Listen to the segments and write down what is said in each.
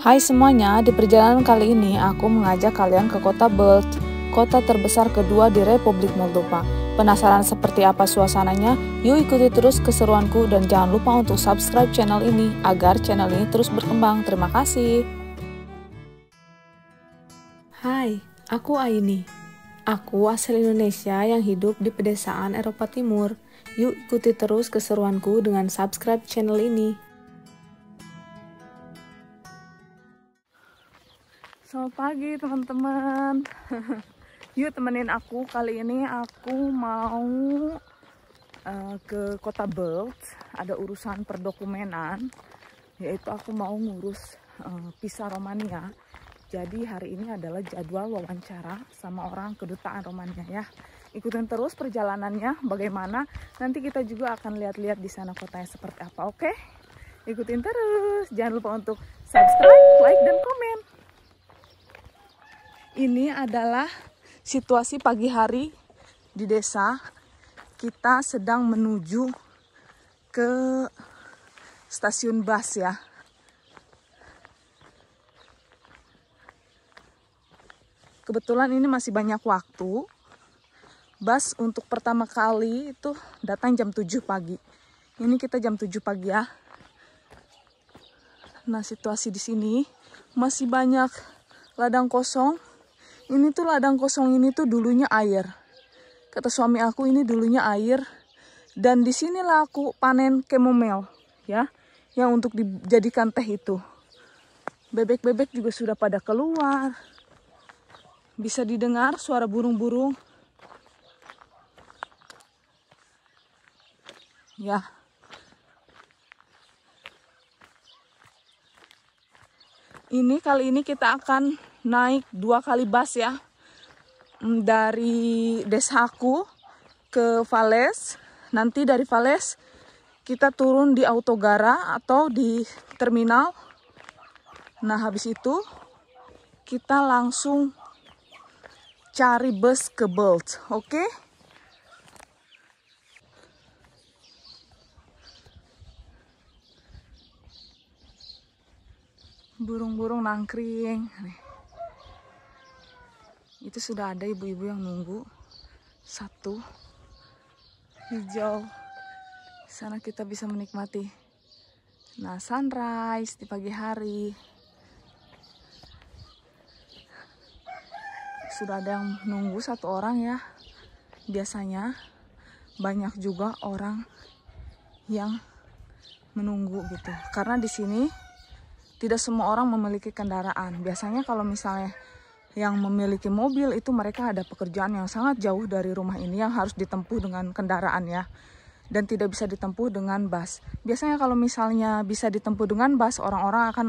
Hai semuanya, di perjalanan kali ini aku mengajak kalian ke kota Belt, kota terbesar kedua di Republik Moldova. Penasaran seperti apa suasananya? Yuk ikuti terus keseruanku dan jangan lupa untuk subscribe channel ini agar channel ini terus berkembang. Terima kasih. Hai, aku Aini. Aku asal Indonesia yang hidup di pedesaan Eropa Timur. Yuk ikuti terus keseruanku dengan subscribe channel ini. Selamat pagi teman-teman. Yuk temenin aku. Kali ini aku mau ke kota Belt. Ada urusan perdokumenan, yaitu aku mau ngurus visa Romania. Jadi hari ini adalah jadwal wawancara sama orang kedutaan Romania ya. Ikutin terus perjalanannya bagaimana. Nanti kita juga akan lihat-lihat di sana kotanya seperti apa. Oke? Ikutin terus. Jangan lupa untuk subscribe, like, dan komen. Ini adalah situasi pagi hari di desa. Kita sedang menuju ke stasiun bus ya. Kebetulan ini masih banyak waktu. Bus untuk pertama kali itu datang jam 7 pagi. Ini kita jam 7 pagi ya. Nah, situasi di sini masih banyak ladang kosong. Ini tuh ladang kosong ini tuh dulunya air. Kata suami aku ini dulunya air. Dan disinilah aku panen chamomile ya, yang untuk dijadikan teh itu. Bebek-bebek juga sudah pada keluar. Bisa didengar suara burung-burung. Ya. Ini kali ini kita akan naik 2 kali bus ya. Dari desaku ke Vales. Nanti dari Vales kita turun di Autogara atau di terminal. Nah, habis itu kita langsung cari bus ke Belt, oke? Burung-burung nangkring. Nih. Itu sudah ada ibu-ibu yang nunggu. Satu hijau. Sana kita bisa menikmati sunrise di pagi hari. Sudah ada yang nunggu satu orang ya. Biasanya banyak juga orang yang menunggu gitu. Karena di sini tidak semua orang memiliki kendaraan. Biasanya kalau misalnya yang memiliki mobil itu mereka ada pekerjaan yang sangat jauh dari rumah ini yang harus ditempuh dengan kendaraan ya. Dan tidak bisa ditempuh dengan bus. Biasanya kalau misalnya bisa ditempuh dengan bus, orang-orang akan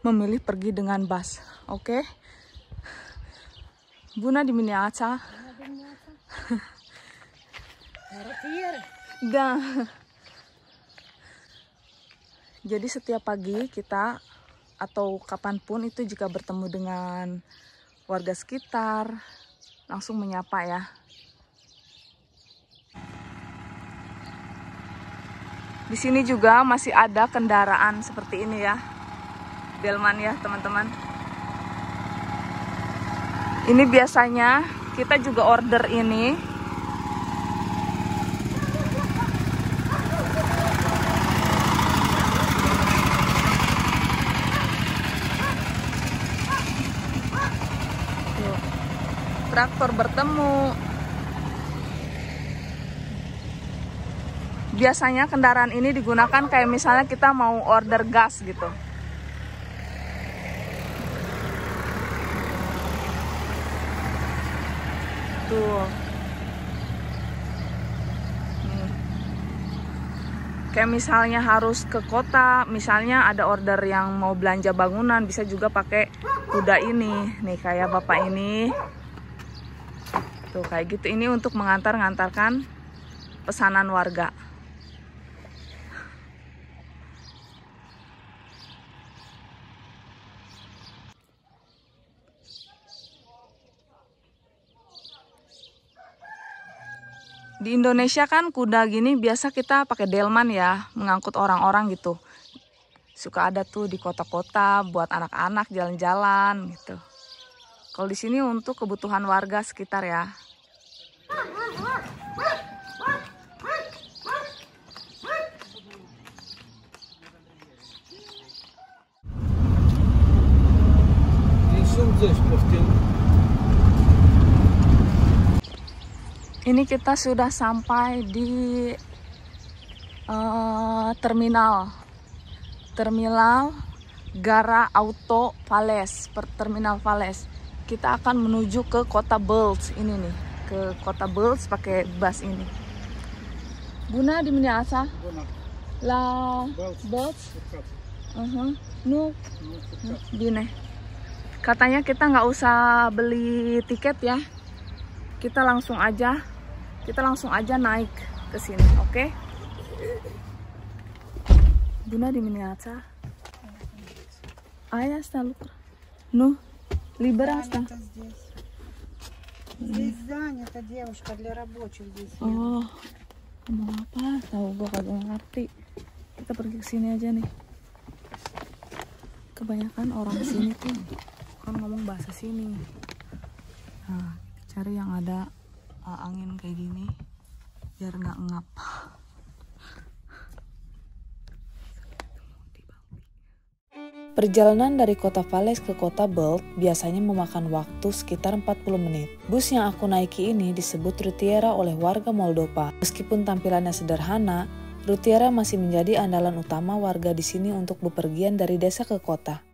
memilih pergi dengan bus. Oke? Buna dimineața. Dah. Jadi setiap pagi kita atau kapanpun itu jika bertemu dengan warga sekitar langsung menyapa ya. Di sini juga masih ada kendaraan seperti ini ya, delman ya teman-teman. Ini biasanya kita juga order ini. Traktor bertemu. Biasanya kendaraan ini digunakan kayak misalnya kita mau order gas gitu. Tuh. Nih. Kayak misalnya harus ke kota, misalnya ada order yang mau belanja bangunan, bisa juga pakai kuda ini. Nih kayak bapak ini. Tuh kayak gitu, ini untuk mengantarkan pesanan warga. Di Indonesia kan kuda gini biasa kita pakai delman ya, mengangkut orang-orang gitu. suka ada tuh di kota-kota buat anak-anak jalan-jalan gitu. Kalau di sini untuk kebutuhan warga sekitar ya. Ini kita sudah sampai di terminal Gara Auto Fales, Terminal Fales. Kita akan menuju ke kota Bults ini nih, ke kota Bults pakai bus ini. Buna di mana asa? La Bults. Nu gini. Katanya kita nggak usah beli tiket ya. Kita langsung aja naik ke sini, oke? Buna di mana asa? Ayah selalu. Nu Liberasta. Здесь занята девушка для рабочих здесь. Oh, ngomong apa? Tahu gua kagak ngerti. Kita pergi ke sini aja nih. Kebanyakan orang sini tuh kan ngomong bahasa sini. Nah, cari yang ada angin kayak gini biar nggak ngap. Perjalanan dari kota Fales ke kota Bults biasanya memakan waktu sekitar 40 menit. Bus yang aku naiki ini disebut Rutiera oleh warga Moldova. Meskipun tampilannya sederhana, Rutiera masih menjadi andalan utama warga di sini untuk bepergian dari desa ke kota.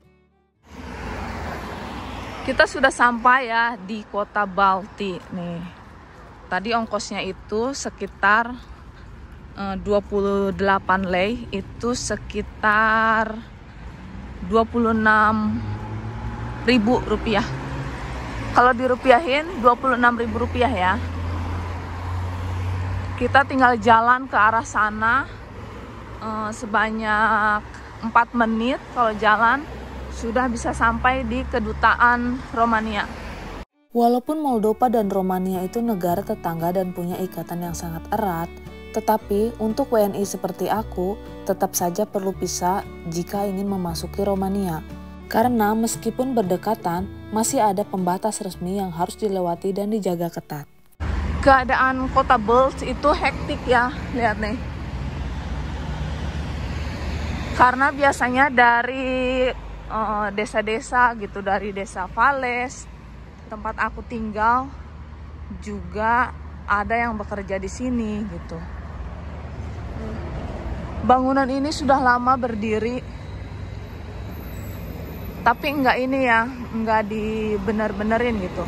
Kita sudah sampai ya di kota Balti nih. Tadi ongkosnya itu sekitar 28 lei, itu sekitar 26.000 rupiah. Kalau dirupiahin 26.000 rupiah ya. Kita tinggal jalan ke arah sana sebanyak 4 menit. Kalau jalan sudah bisa sampai di kedutaan Romania. Walaupun Moldova dan Romania itu negara tetangga dan punya ikatan yang sangat erat, tetapi untuk WNI seperti aku, tetap saja perlu pisah jika ingin memasuki Romania. Karena meskipun berdekatan, masih ada pembatas resmi yang harus dilewati dan dijaga ketat. Keadaan kota Bults itu hektik ya, lihat nih. Karena biasanya dari desa-desa gitu, dari desa Fales, tempat aku tinggal, juga ada yang bekerja di sini gitu. Bangunan ini sudah lama berdiri, tapi enggak ini ya, enggak dibener-benerin gitu.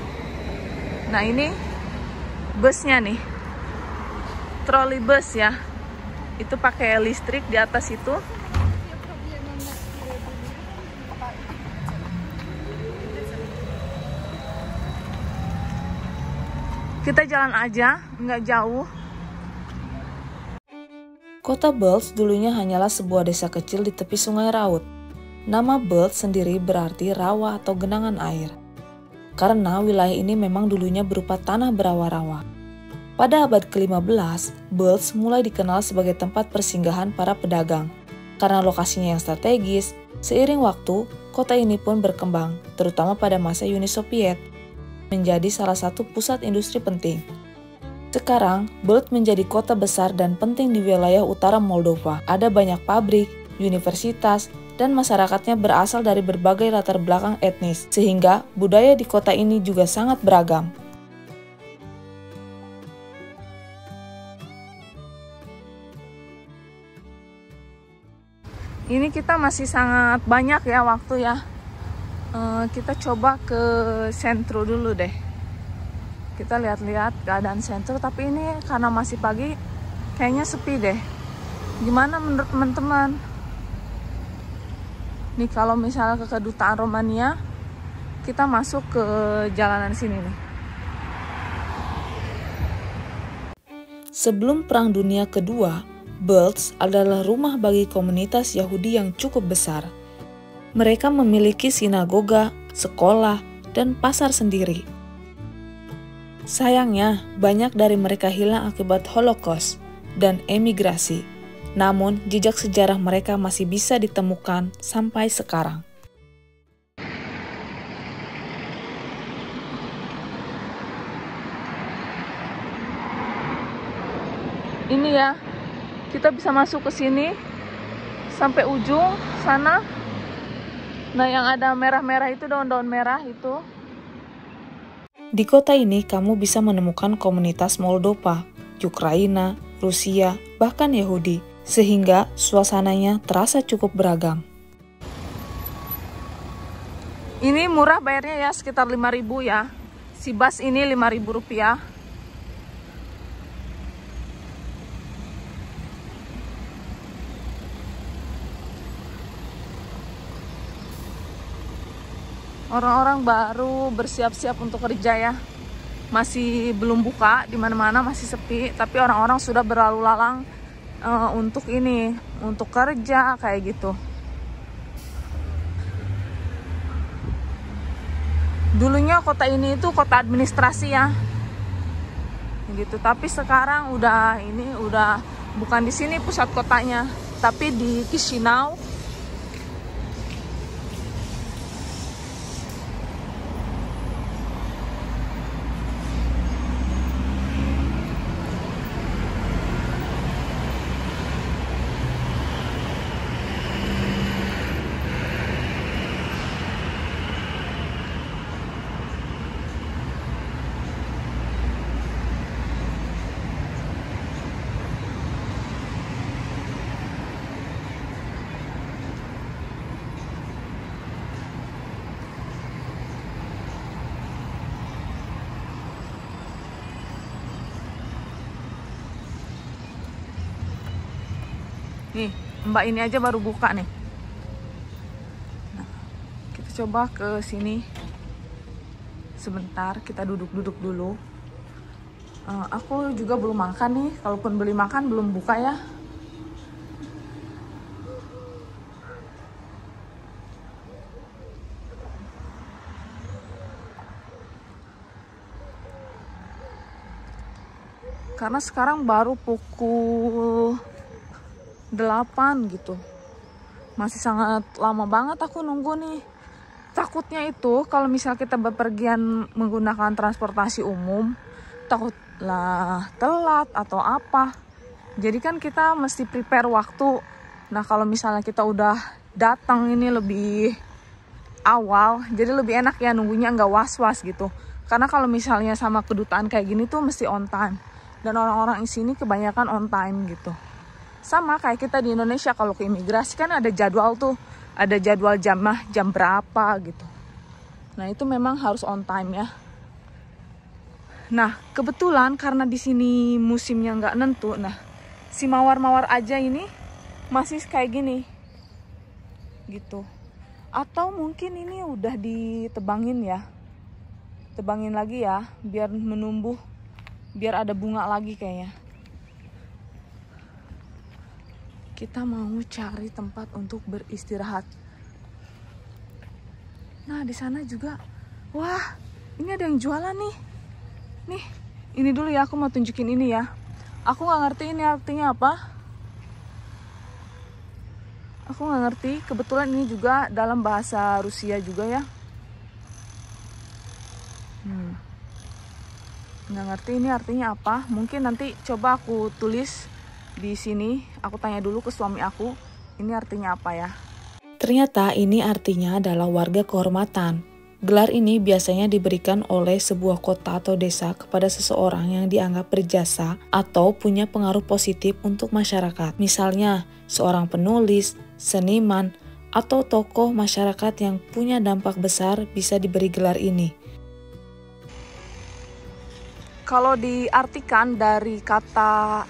Nah ini busnya nih, troli bus ya, itu pakai listrik di atas itu. Kita jalan aja, enggak jauh. Kota Bults dulunya hanyalah sebuah desa kecil di tepi sungai Raut. Nama Bults sendiri berarti rawa atau genangan air. Karena wilayah ini memang dulunya berupa tanah berawa-rawa. Pada abad ke-15, Bults mulai dikenal sebagai tempat persinggahan para pedagang. Karena lokasinya yang strategis, seiring waktu, kota ini pun berkembang, terutama pada masa Uni Soviet, menjadi salah satu pusat industri penting. Sekarang, Bults menjadi kota besar dan penting di wilayah utara Moldova. Ada banyak pabrik, universitas, dan masyarakatnya berasal dari berbagai latar belakang etnis, sehingga budaya di kota ini juga sangat beragam. Ini kita masih sangat banyak ya waktu ya. Kita coba ke sentro dulu deh. Kita lihat-lihat keadaan sentro, tapi ini karena masih pagi kayaknya sepi deh. Gimana menurut teman-teman? Nih kalau misalnya ke kedutaan Romania, kita masuk ke jalanan sini nih. Sebelum Perang Dunia Kedua, Bults adalah rumah bagi komunitas Yahudi yang cukup besar. Mereka memiliki sinagoga, sekolah, dan pasar sendiri. Sayangnya, banyak dari mereka hilang akibat Holocaust dan emigrasi. Namun, jejak sejarah mereka masih bisa ditemukan sampai sekarang. Ini ya, kita bisa masuk ke sini sampai ujung sana. Nah, yang ada merah-merah itu, daun-daun merah itu. Di kota ini kamu bisa menemukan komunitas Moldova, Ukraina, Rusia, bahkan Yahudi, sehingga suasananya terasa cukup beragam. Ini murah bayarnya ya, sekitar 5.000 ya. Si bus ini 5.000 rupiah. Orang-orang baru bersiap-siap untuk kerja ya. Masih belum buka, di mana-mana masih sepi, tapi orang-orang sudah berlalu lalang untuk ini, untuk kerja kayak gitu. Dulunya kota ini itu kota administrasi ya. Gitu, tapi sekarang udah bukan di sini pusat kotanya, tapi di Chisinau. Nih, Mbak ini aja baru buka nih. Nah, kita coba ke sini. Sebentar, kita duduk-duduk dulu. Aku juga belum makan nih. Kalaupun beli makan, belum buka ya. Karena sekarang baru pukul 8 gitu. Masih sangat lama banget aku nunggu nih. Takutnya itu kalau misal kita bepergian menggunakan transportasi umum, takutlah telat atau apa. Jadi kan kita mesti prepare waktu. Nah, kalau misalnya kita udah datang ini lebih awal, jadi lebih enak ya nunggunya, nggak was-was gitu. Karena kalau misalnya sama kedutaan kayak gini tuh mesti on time. Dan orang-orang di sini kebanyakan on time gitu. Sama kayak kita di Indonesia, kalau ke imigrasi kan ada jadwal tuh, ada jadwal jam berapa gitu. Nah, itu memang harus on time ya. Nah, kebetulan karena di sini musimnya nggak nentu, nah si mawar-mawar aja ini masih kayak gini gitu. Atau mungkin ini udah ditebangin ya, tebangin lagi ya, biar menumbuh, biar ada bunga lagi kayaknya. Kita mau cari tempat untuk beristirahat. Nah, di sana juga, wah, ini ada yang jualan nih. Nih, ini dulu ya, aku mau tunjukin ini ya. Aku nggak ngerti ini artinya apa. Aku nggak ngerti. Kebetulan ini juga dalam bahasa Rusia juga ya. Nggak ngerti ini artinya apa. Mungkin nanti coba aku tulis di sini, aku tanya dulu ke suami aku, ini artinya apa ya? Ternyata ini artinya adalah warga kehormatan. Gelar ini biasanya diberikan oleh sebuah kota atau desa kepada seseorang yang dianggap berjasa atau punya pengaruh positif untuk masyarakat. Misalnya, seorang penulis, seniman, atau tokoh masyarakat yang punya dampak besar bisa diberi gelar ini. Kalau diartikan dari kata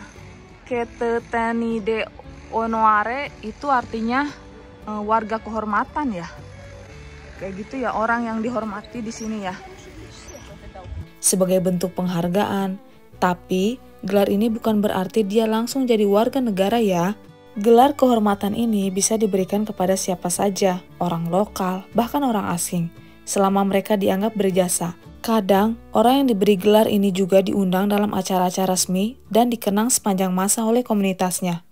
Keteteni de Onoare itu artinya warga kehormatan ya. Kayak gitu ya, orang yang dihormati di sini ya. Sebagai bentuk penghargaan, tapi gelar ini bukan berarti dia langsung jadi warga negara ya. Gelar kehormatan ini bisa diberikan kepada siapa saja, orang lokal, bahkan orang asing, selama mereka dianggap berjasa. Kadang, orang yang diberi gelar ini juga diundang dalam acara-acara resmi dan dikenang sepanjang masa oleh komunitasnya.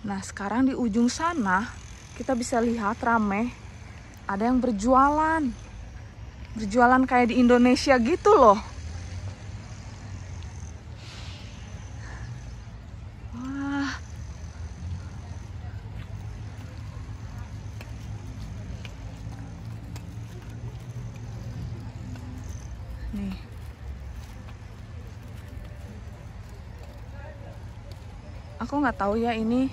Nah, sekarang di ujung sana kita bisa lihat rame, ada yang berjualan. Berjualan kayak di Indonesia gitu loh. Wah. Nih. Aku nggak tahu ya ini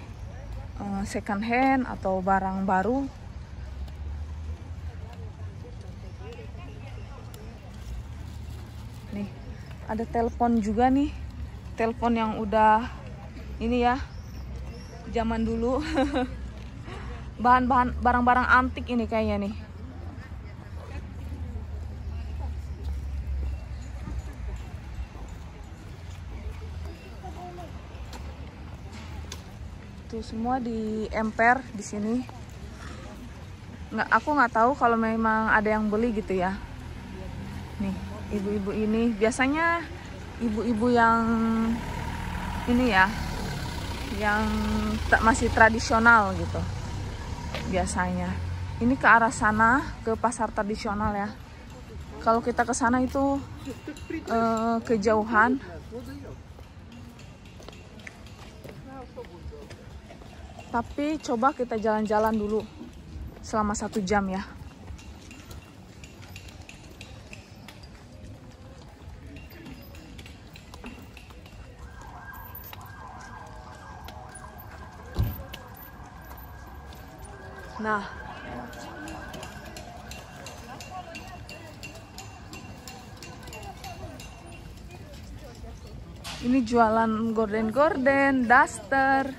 second hand atau barang baru. Nih, ada telepon juga nih. Telepon yang udah ini ya, zaman dulu. Bahan-bahan barang-barang antik ini kayaknya nih. Tuh semua di emper di sini. Aku nggak tahu kalau memang ada yang beli gitu ya. Nih, ibu-ibu ini biasanya ibu-ibu yang ini ya, yang masih tradisional gitu. Biasanya. Ini ke arah sana, ke pasar tradisional ya. Kalau kita ke sana itu kejauhan. Tapi coba kita jalan-jalan dulu selama 1 jam ya. Nah, ini jualan gorden-gorden, daster.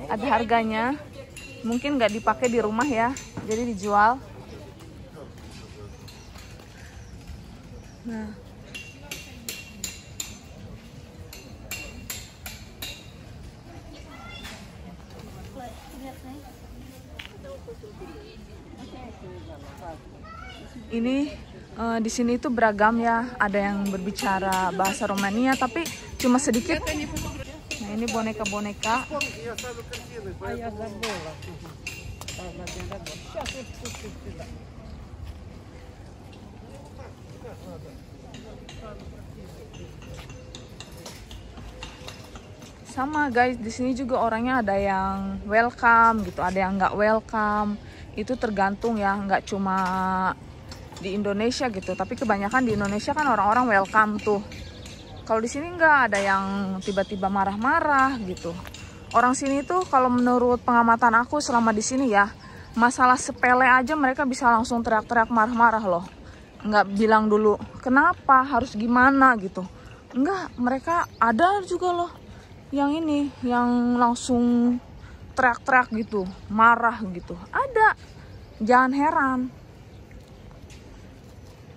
Ada harganya, mungkin nggak dipakai di rumah ya, jadi dijual. Nah, ini di sini itu beragam ya, ada yang berbicara bahasa Romania tapi cuma sedikit. Nah, ini boneka-boneka. Sama guys, di sini juga orangnya ada yang welcome gitu, ada yang nggak welcome. Itu tergantung ya, nggak cuma di Indonesia gitu, tapi kebanyakan di Indonesia kan orang-orang welcome tuh. Kalau di sini nggak ada yang tiba-tiba marah-marah gitu. Orang sini tuh kalau menurut pengamatan aku selama di sini ya, masalah sepele aja mereka bisa langsung teriak-teriak marah-marah loh. Nggak bilang dulu kenapa, harus gimana gitu. Enggak, mereka ada juga loh yang ini, yang langsung teriak-teriak gitu, marah gitu. Ada, jangan heran.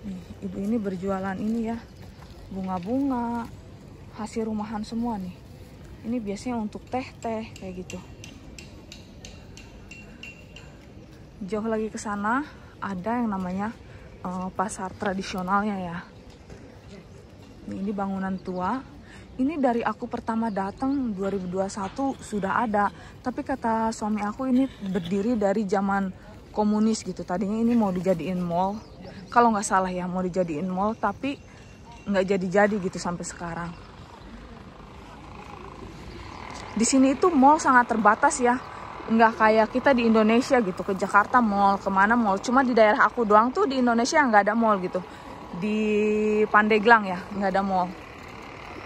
Nih, ibu ini berjualan ini ya, bunga-bunga, hasil rumahan semua nih. Ini biasanya untuk teh-teh kayak gitu. Jauh lagi ke sana ada yang namanya pasar tradisionalnya ya. Ini bangunan tua. Ini dari aku pertama datang 2021 sudah ada, tapi kata suami aku ini berdiri dari zaman komunis gitu. Tadinya ini mau dijadiin mall, kalau nggak salah ya, mau dijadiin mall, tapi nggak jadi-jadi gitu sampai sekarang. Di sini itu mall sangat terbatas ya, nggak kayak kita di Indonesia gitu, ke Jakarta mall, kemana mall. Cuma di daerah aku doang tuh di Indonesia nggak ada mall gitu. Di Pandeglang ya, nggak ada mall.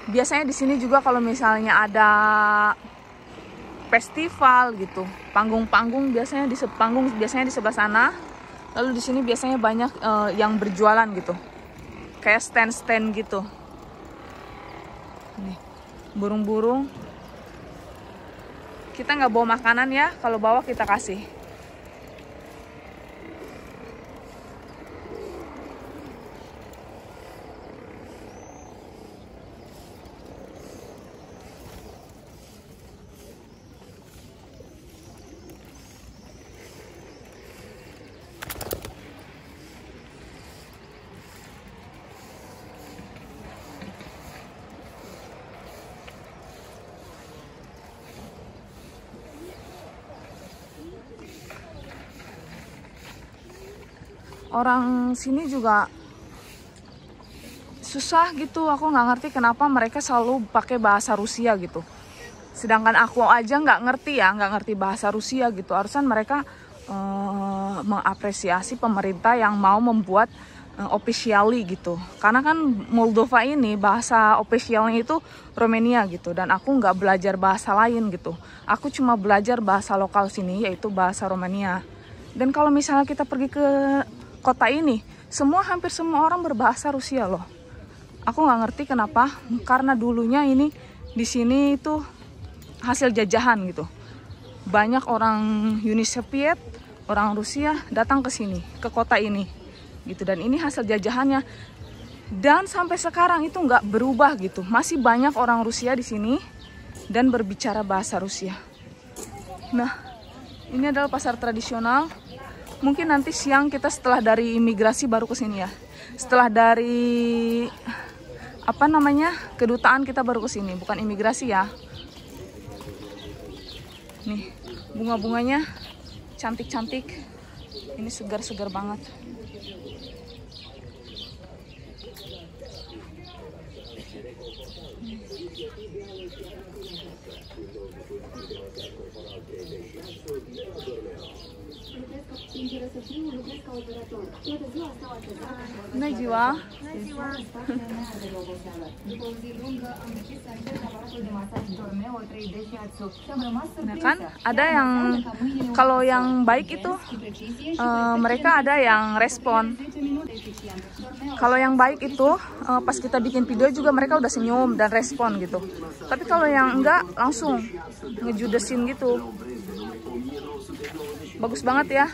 Biasanya di sini juga kalau misalnya ada festival gitu, panggung-panggung biasanya di sebelah sana. Lalu di sini biasanya banyak yang berjualan gitu, kayak stand-stand gitu. Nih, burung-burung. Kita nggak bawa makanan ya, kalau bawa kita kasih. orang sini juga susah gitu. Aku nggak ngerti kenapa mereka selalu pakai bahasa Rusia gitu. Sedangkan aku aja nggak ngerti bahasa Rusia gitu. Harusnya mereka mengapresiasi pemerintah yang mau membuat officially gitu. Karena kan Moldova ini bahasa officialnya itu Romania gitu. Dan aku nggak belajar bahasa lain gitu. Aku cuma belajar bahasa lokal sini, yaitu bahasa Romania. Dan kalau misalnya kita pergi ke kota ini, hampir semua orang berbahasa Rusia loh. Aku nggak ngerti kenapa, karena dulunya ini di sini itu hasil jajahan gitu. Banyak orang Uni Soviet, orang Rusia datang ke sini, ke kota ini gitu. Dan ini hasil jajahannya. Dan sampai sekarang itu nggak berubah gitu. Masih banyak orang Rusia di sini dan berbicara bahasa Rusia. Nah, ini adalah pasar tradisional. Mungkin nanti siang kita setelah dari imigrasi baru ke sini ya. Setelah dari kedutaan kita baru ke sini, bukan imigrasi ya. Nih, bunga-bunganya cantik-cantik. Ini segar-segar banget. Bună ziua! Nah kan, ada yang kalau yang baik itu mereka ada yang respon. Kalau yang baik itu pas kita bikin video juga mereka udah senyum dan respon gitu. Tapi kalau yang enggak langsung ngejudesin gitu. Bagus banget ya.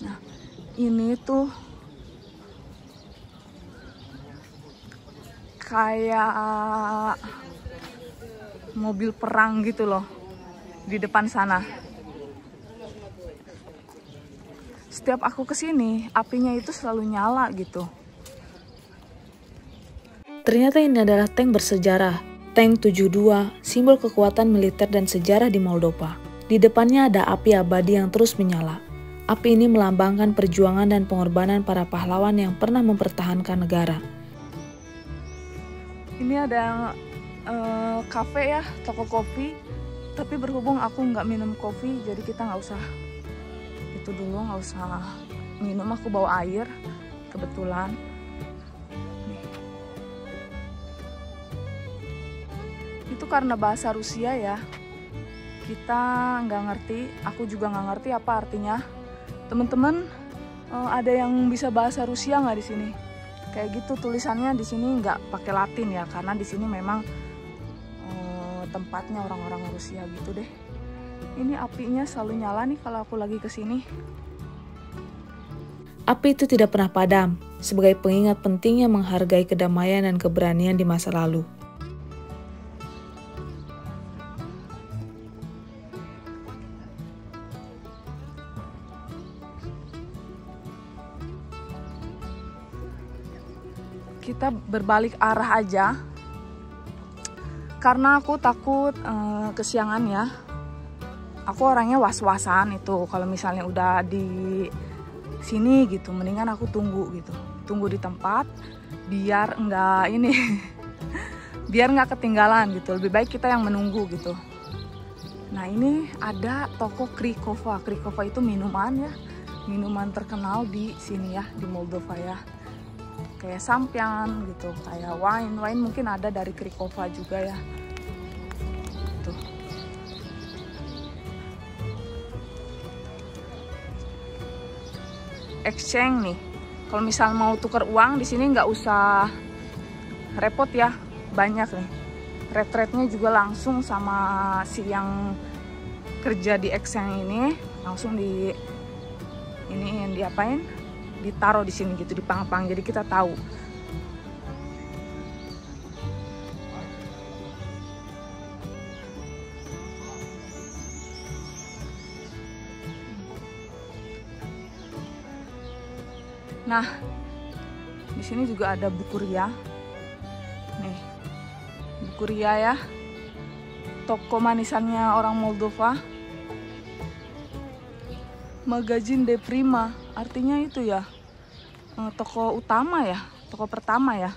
Nah, ini tuh kayak mobil perang gitu loh di depan sana. Setiap aku kesini, apinya itu selalu nyala gitu. Ternyata ini adalah tank bersejarah. Tank 72, simbol kekuatan militer dan sejarah di Moldova. Di depannya ada api abadi yang terus menyala. Api ini melambangkan perjuangan dan pengorbanan para pahlawan yang pernah mempertahankan negara. Ini ada kafe ya, toko kopi. Tapi berhubung aku nggak minum kopi, jadi kita nggak usah itu dulu, nggak usah minum. Aku bawa air kebetulan. Nih. Itu karena bahasa Rusia ya, kita nggak ngerti. Aku juga nggak ngerti apa artinya. Teman-teman ada yang bisa bahasa Rusia nggak di sini? Kayak gitu tulisannya di sini, nggak pakai Latin ya, karena di sini memang tempatnya orang-orang Rusia gitu deh. Ini apinya selalu nyala nih kalau aku lagi kesini. Api itu tidak pernah padam, sebagai pengingat pentingnya menghargai kedamaian dan keberanian di masa lalu. Kita berbalik arah aja. Karena aku takut kesiangan ya. Aku orangnya was-wasan itu. Kalau misalnya udah di sini gitu, mendingan aku tunggu gitu. Tunggu di tempat biar enggak biar nggak ketinggalan gitu. Lebih baik kita yang menunggu gitu. Nah ini ada toko Krikova. Krikova itu minuman ya. Minuman terkenal di sini ya, di Moldova ya. Kayak sampian gitu, kayak wine mungkin ada dari Krikova juga ya. Tuh. Exchange nih. Kalau misal mau tukar uang di sini nggak usah repot ya, banyak nih. Rate-nya juga langsung sama si yang kerja di exchange ini, langsung di ini yang diapain? Ditaruh di sini gitu, dipang-pang, jadi kita tahu. Nah, di sini juga ada buku Ria. Nih, buku Ria ya. Toko manisannya orang Moldova. Magazin de Prima, artinya itu ya, toko utama ya, toko pertama ya.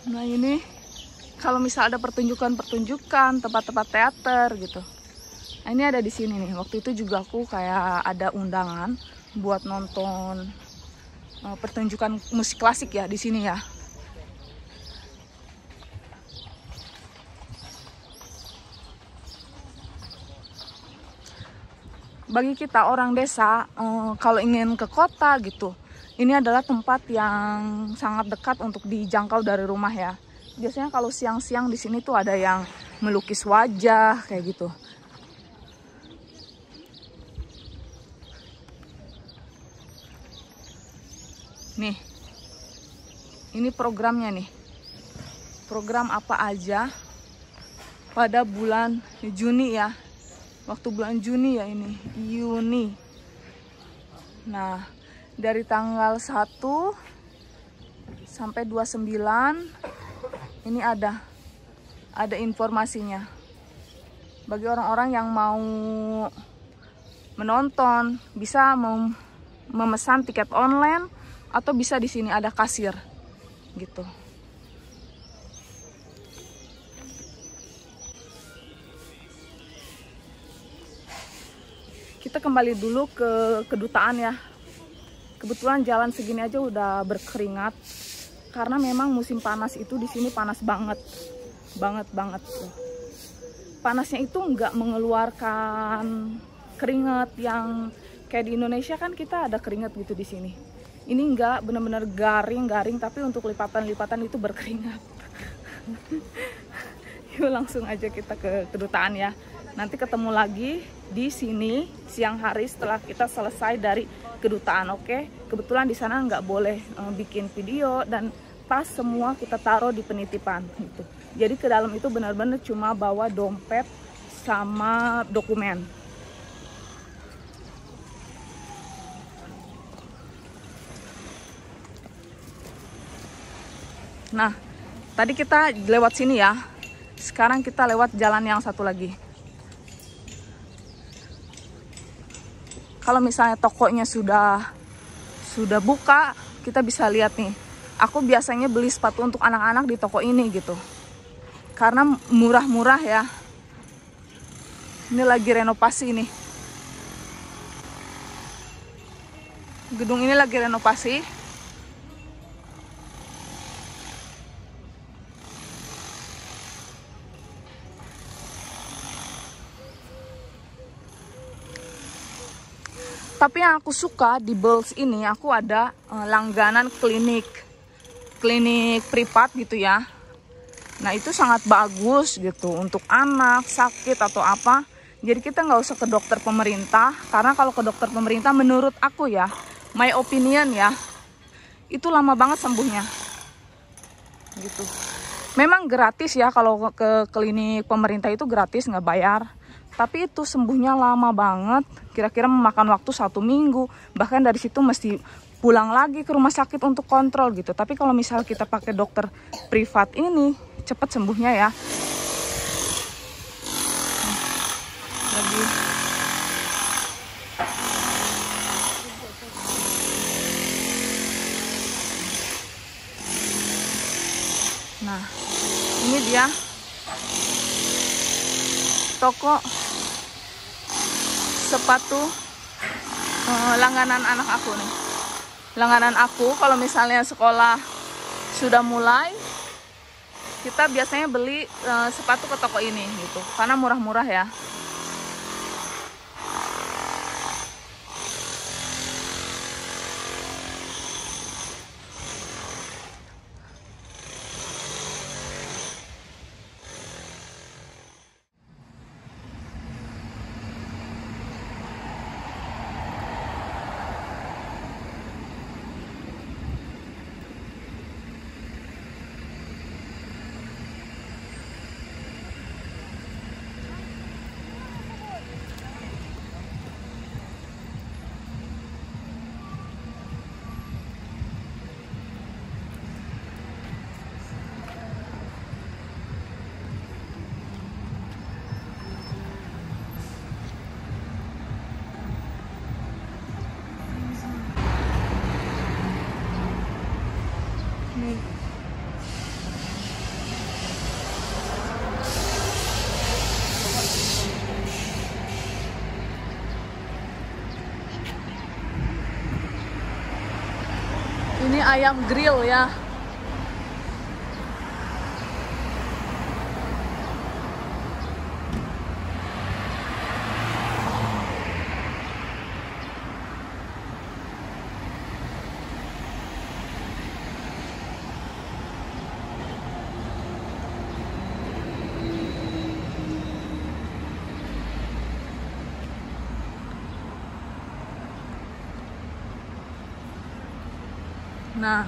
Nah ini kalau misal ada pertunjukan-pertunjukan, tempat-tempat teater gitu. Nah, ini ada di sini nih. Waktu itu juga aku kayak ada undangan buat nonton pertunjukan musik klasik ya di sini ya. Bagi kita orang desa, kalau ingin ke kota gitu, ini adalah tempat yang sangat dekat untuk dijangkau dari rumah ya. Biasanya kalau siang-siang di sini tuh ada yang melukis wajah kayak gitu. Nih, ini programnya nih. Program apa aja pada bulan Juni ya. Waktu bulan Juni ya ini, Juni. Nah, dari tanggal 1 sampai 29 ini ada informasinya. Bagi orang-orang yang mau menonton bisa memesan tiket online atau bisa di sini ada kasir gitu. Kita kembali dulu ke kedutaan ya. Kebetulan jalan segini aja udah berkeringat karena memang musim panas itu di sini panas banget tuh. Panasnya itu nggak mengeluarkan keringat yang kayak di Indonesia kan kita ada keringat gitu di sini. Ini nggak, bener-bener garing tapi untuk lipatan-lipatan itu berkeringat. Yuk langsung aja kita ke kedutaan ya. Nanti ketemu lagi di sini siang hari setelah kita selesai dari kedutaan, oke? Kebetulan di sana nggak boleh bikin video dan tas semua kita taruh di penitipan gitu. Jadi ke dalam itu benar-benar cuma bawa dompet sama dokumen. Nah, tadi kita lewat sini ya. Sekarang kita lewat jalan yang satu lagi. Kalau misalnya tokonya sudah buka, kita bisa lihat nih. Aku biasanya beli sepatu untuk anak-anak di toko ini gitu. Karena murah-murah ya. Ini lagi renovasi nih. Gedung ini lagi renovasi. Tapi yang aku suka di Bulls ini, aku ada langganan klinik privat gitu ya. Nah itu sangat bagus gitu untuk anak sakit atau apa. Jadi kita nggak usah ke dokter pemerintah, karena kalau ke dokter pemerintah menurut aku ya, my opinion ya, itu lama banget sembuhnya. Gitu. Memang gratis ya, kalau ke klinik pemerintah itu gratis, nggak bayar. Tapi itu sembuhnya lama banget, kira-kira memakan waktu 1 minggu. Bahkan dari situ mesti pulang lagi ke rumah sakit untuk kontrol gitu. Tapi kalau misal kita pakai dokter privat ini, cepat sembuhnya ya. Lagi. Nah, ini dia toko sepatu langganan anak aku nih. Langganan aku kalau misalnya sekolah sudah mulai, kita biasanya beli sepatu ke toko ini gitu, karena murah-murah ya. Nih. Ini ayam grill ya. Nah,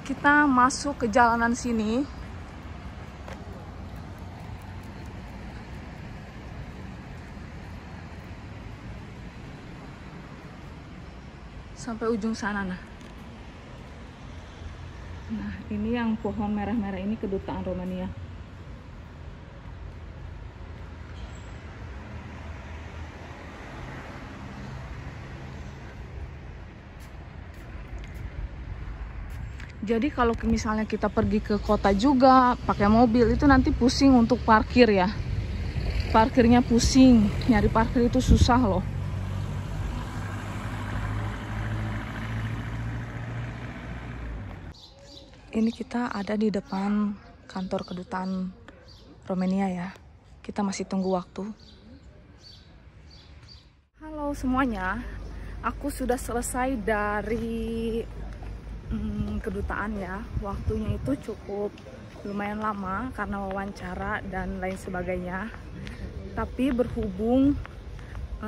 kita masuk ke jalanan sini. Sampai ujung sana, nah. Nah, ini yang pohon merah-merah ini kedutaan Romania. Jadi kalau misalnya kita pergi ke kota juga pakai mobil itu nanti pusing untuk parkir ya. Parkirnya pusing, nyari parkir itu susah loh. Ini kita ada di depan kantor kedutaan Romania ya. Kita masih tunggu waktu. Halo semuanya, aku sudah selesai dari kedutaan ya. Waktunya itu cukup lumayan lama karena wawancara dan lain sebagainya. Tapi berhubung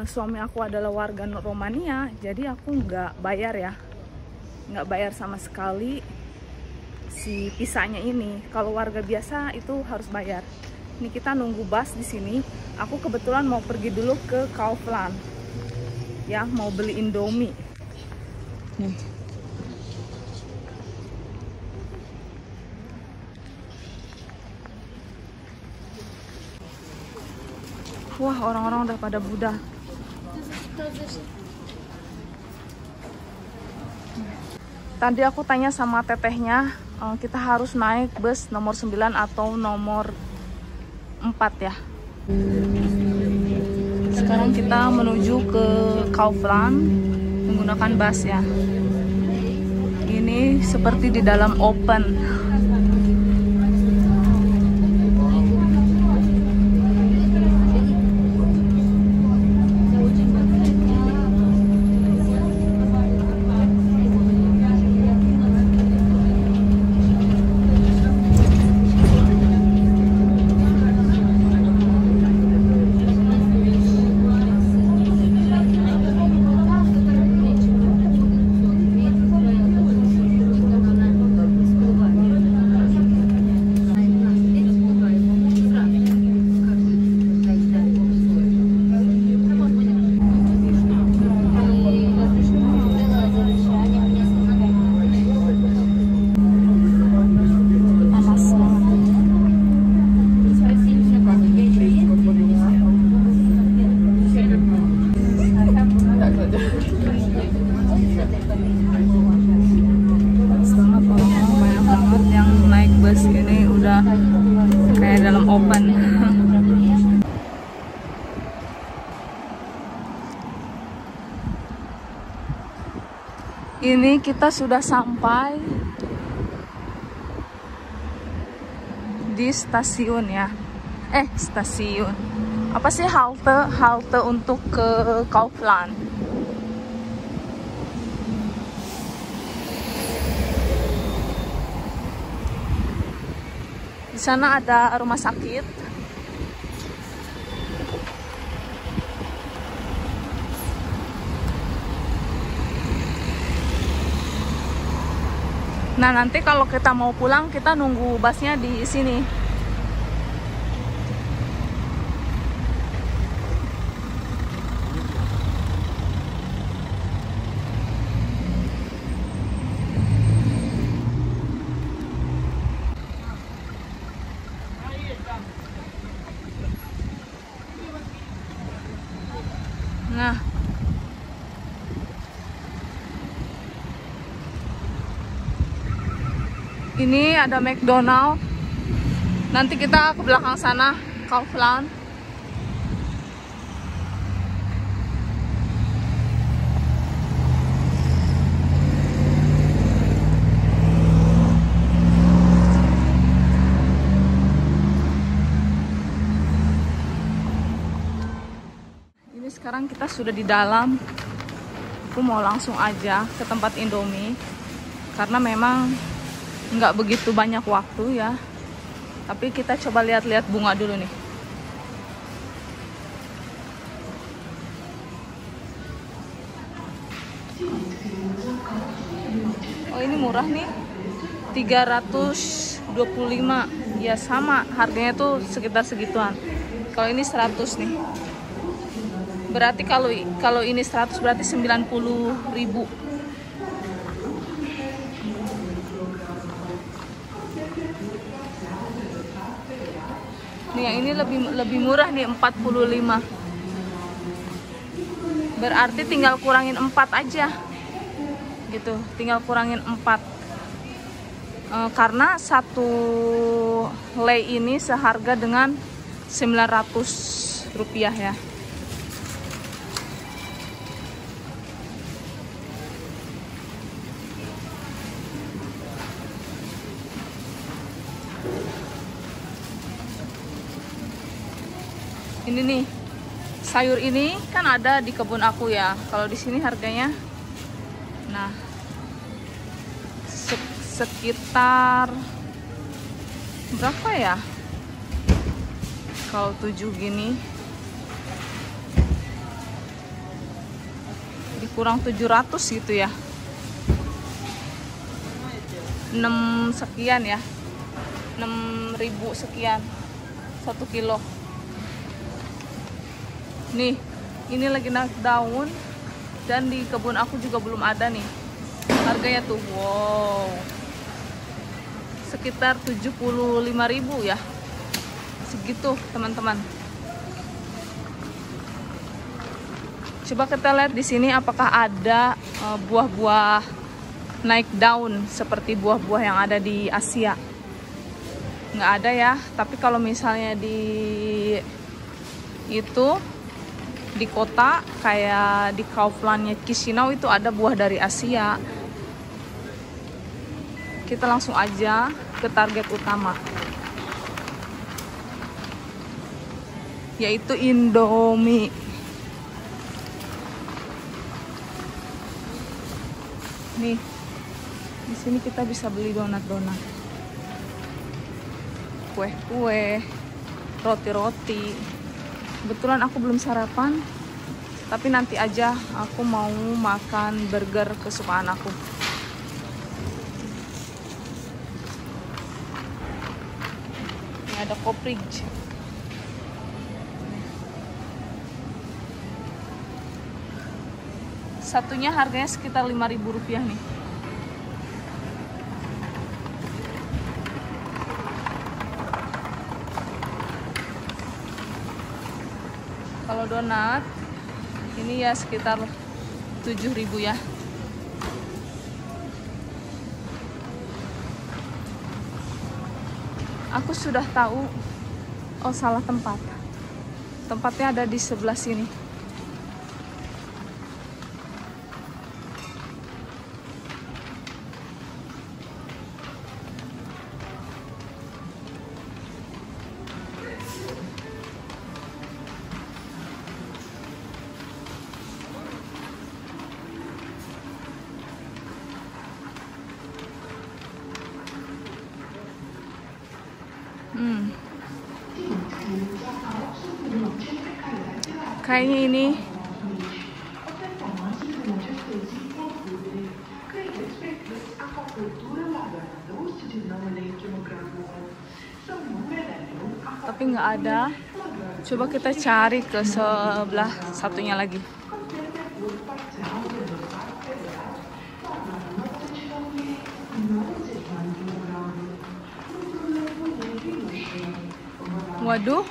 suami aku adalah warga Romania, jadi aku nggak bayar ya, nggak bayar sama sekali si visanya ini. Kalau warga biasa itu harus bayar. Ini kita nunggu bus di sini. Aku kebetulan mau pergi dulu ke Kaufland ya, mau beli Indomie. Nih. Wah, orang-orang udah pada budak. Tadi aku tanya sama tetehnya, kita harus naik bus nomor 9 atau nomor 4 ya. Sekarang kita menuju ke Kaufland menggunakan bus ya. Ini seperti di dalam open. Kayak dalam open. Ini kita sudah sampai di stasiun ya. Stasiun. Apa sih halte untuk ke Kaufland. Di sana ada rumah sakit. Nah, nanti kalau kita mau pulang, kita nunggu busnya di sini. Nah, Ini ada McDonald. Nanti kita ke belakang sana, Kaufland. Ini sekarang kita sudah di dalam. Aku mau langsung aja ke tempat Indomie karena memang nggak begitu banyak waktu ya. Tapi kita coba lihat-lihat bunga dulu nih. Oh, ini murah nih. 325. Ya sama, harganya tuh sekitar segituan. Kalau ini 100 nih. Berarti kalau ini 100 berarti 90.000. Nih yang ini lebih murah nih, 45. Berarti tinggal kurangin 4 aja. Gitu, tinggal kurangin 4. Karena satu lei ini seharga dengan 900 rupiah ya. Ini nih, sayur ini kan ada di kebun aku ya. Kalau di sini harganya, nah, sekitar berapa ya? Kalau 7 gini, dikurang 700 gitu ya. 6 sekian ya, 6.000 sekian 1 kilo. Nih, ini lagi naik daun dan di kebun aku juga belum ada nih. Harganya tuh, wow, sekitar 75.000 ya. Segitu, teman-teman. Coba kita lihat di sini apakah ada buah-buah naik daun seperti buah-buah yang ada di Asia. Nggak ada ya, tapi kalau misalnya di kota kayak di Kauflandnya Chisinau itu ada buah dari Asia. Kita langsung aja ke target utama, yaitu Indomie. Nih, di sini kita bisa beli donat-donat, kue-kue, roti-roti. Kebetulan aku belum sarapan, tapi nanti aja aku mau makan burger kesukaan aku. Ini ada Kopridge. Satunya harganya sekitar 5.000 rupiah nih. Kalau donat ini ya sekitar 7.000 ya. Aku sudah tahu. Oh, salah tempat. Tempatnya ada di sebelah sini. Kayaknya ini tapi nggak ada. Coba kita cari ke sebelah satunya lagi. Waduh,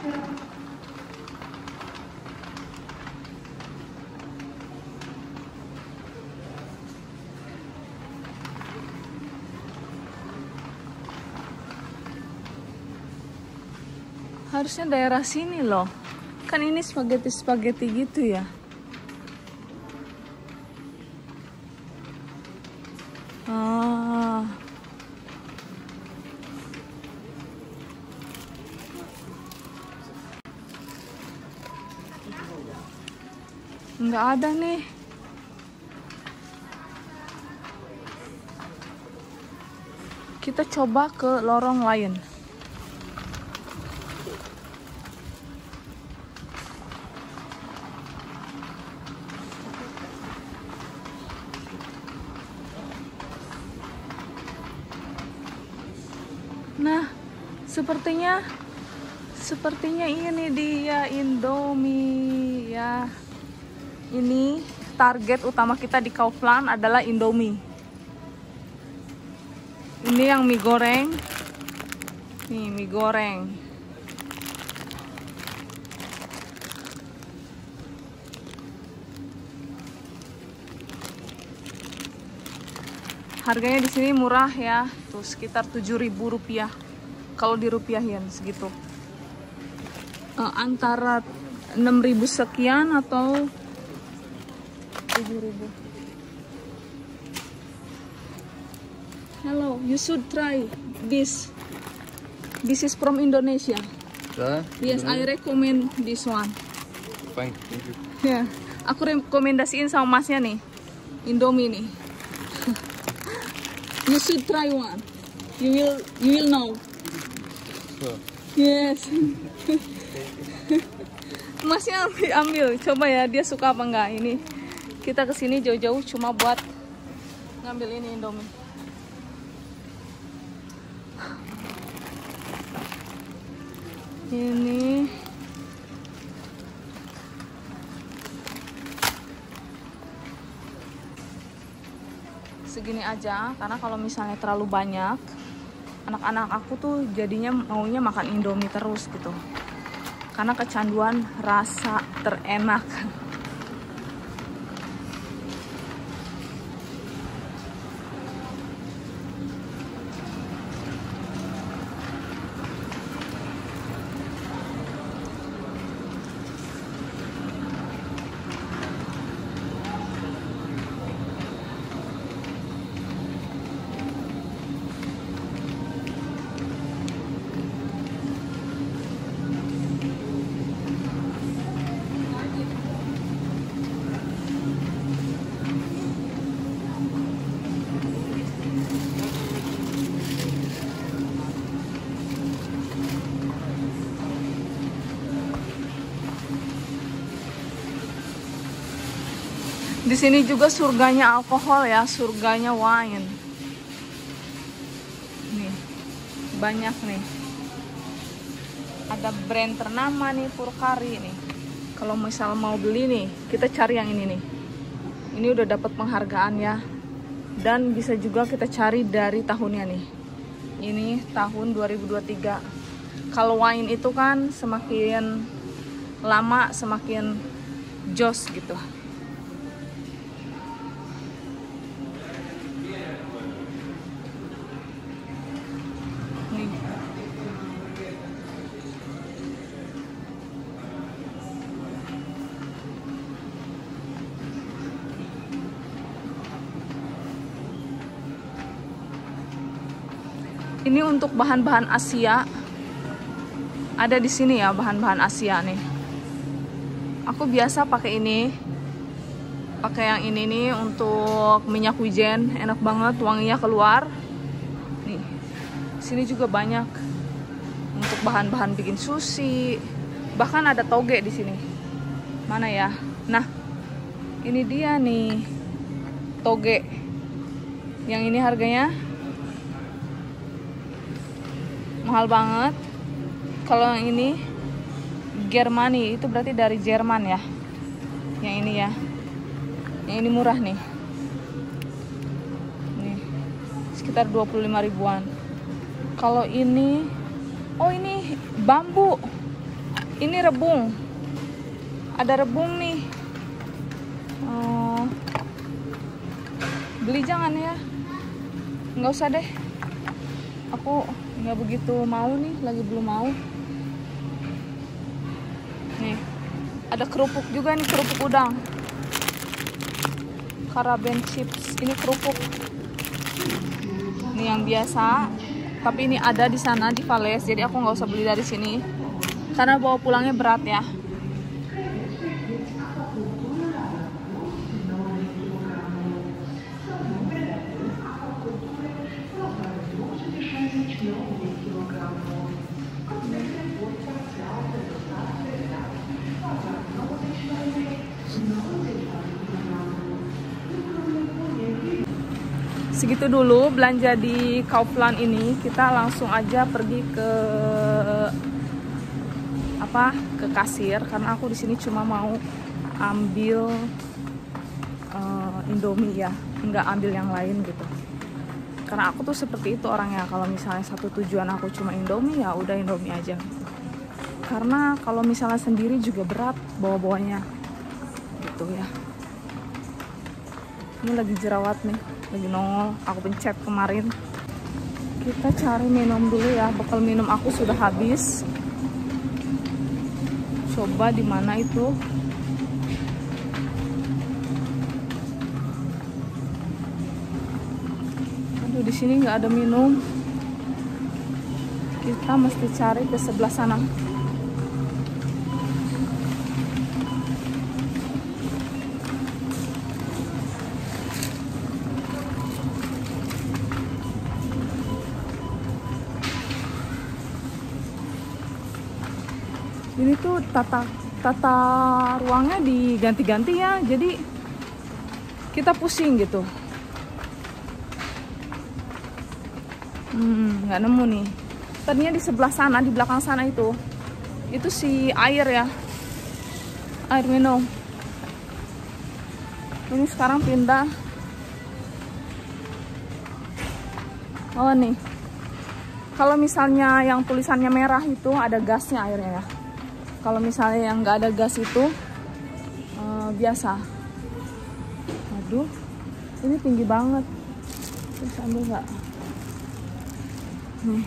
Harusnya daerah sini loh. Kan ini spaghetti gitu ya. Ah. Nggak ada nih. Kita coba ke lorong lain. Nah, sepertinya ini dia Indomie ya. Ini target utama kita di Kaufland adalah Indomie. Ini yang mie goreng. Nih, mie goreng. Harganya di sini murah ya, tuh sekitar 7.000 rupiah. Kalau dirupiahin segitu. Antara 6.000 sekian atau 7.000. Hello, you should try this. This is from Indonesia. Yes, I recommend this one. Fine, thank you. Ya, aku rekomendasiin sama masnya nih, Indomie nih. You should try one. You will know. Sure. Yes. Masnya ambil, coba ya dia suka apa enggak. Ini kita kesini jauh-jauh cuma buat ngambil ini Indomie. Ini segini aja, karena kalau misalnya terlalu banyak, anak-anak aku tuh jadinya maunya makan Indomie terus gitu, karena kecanduan rasa terenak. Di sini juga surganya alkohol ya, surganya wine. Nih, banyak nih. Ada brand ternama nih, Purkari nih. Kalau misal mau beli nih, kita cari yang ini nih. Ini udah dapat penghargaan ya. Dan bisa juga kita cari dari tahunnya nih. Ini tahun 2023. Kalau wine itu kan semakin lama semakin jos gitu. Ini untuk bahan-bahan Asia. Ada di sini ya bahan-bahan Asia nih. Aku biasa pakai ini. Pakai yang ini nih untuk minyak wijen, enak banget, wanginya keluar. Nih. Sini juga banyak untuk bahan-bahan bikin sushi. Bahkan ada toge di sini. Mana ya? Nah, ini dia nih. Toge. Yang ini harganya mahal banget. Kalau yang ini Germany, itu berarti dari Jerman ya. Yang ini ya. Yang ini murah nih. Nih. Sekitar 25 ribuan. Kalau ini, oh ini bambu. Ini rebung. Ada rebung nih. Beli jangan ya. Nggak usah deh. Aku nggak begitu mau nih, lagi belum mau. Ada kerupuk juga nih, kerupuk udang. Karaben chips, ini kerupuk. Ini yang biasa, tapi ini ada di sana di Vales, jadi aku nggak usah beli dari sini karena bawa pulangnya berat ya. Segitu dulu belanja di Kaufland ini. Kita langsung aja pergi ke kasir karena aku di sini cuma mau ambil Indomie ya, nggak ambil yang lain gitu. Karena aku tuh seperti itu orangnya, kalau misalnya satu tujuan aku cuma Indomie, ya udah Indomie aja gitu. Karena kalau misalnya sendiri juga berat bawa-bawanya gitu ya. Ini lagi jerawat nih, lagi nongol, aku pencet kemarin. Kita cari minum dulu ya, bekal minum aku sudah habis. Coba di mana itu? Aduh, di sini nggak ada minum. Kita mesti cari ke sebelah sana. Ini tuh tata ruangnya diganti-ganti ya, jadi kita pusing gitu. Nggak nemu nih. Tadinya di sebelah sana, di belakang sana itu si air ya, air minum. Ini sekarang pindah. Oh nih, kalau misalnya yang tulisannya merah itu ada gasnya airnya ya. Kalau misalnya yang nggak ada gas itu biasa. Aduh, ini tinggi banget. Terus ambil nggak? Nih,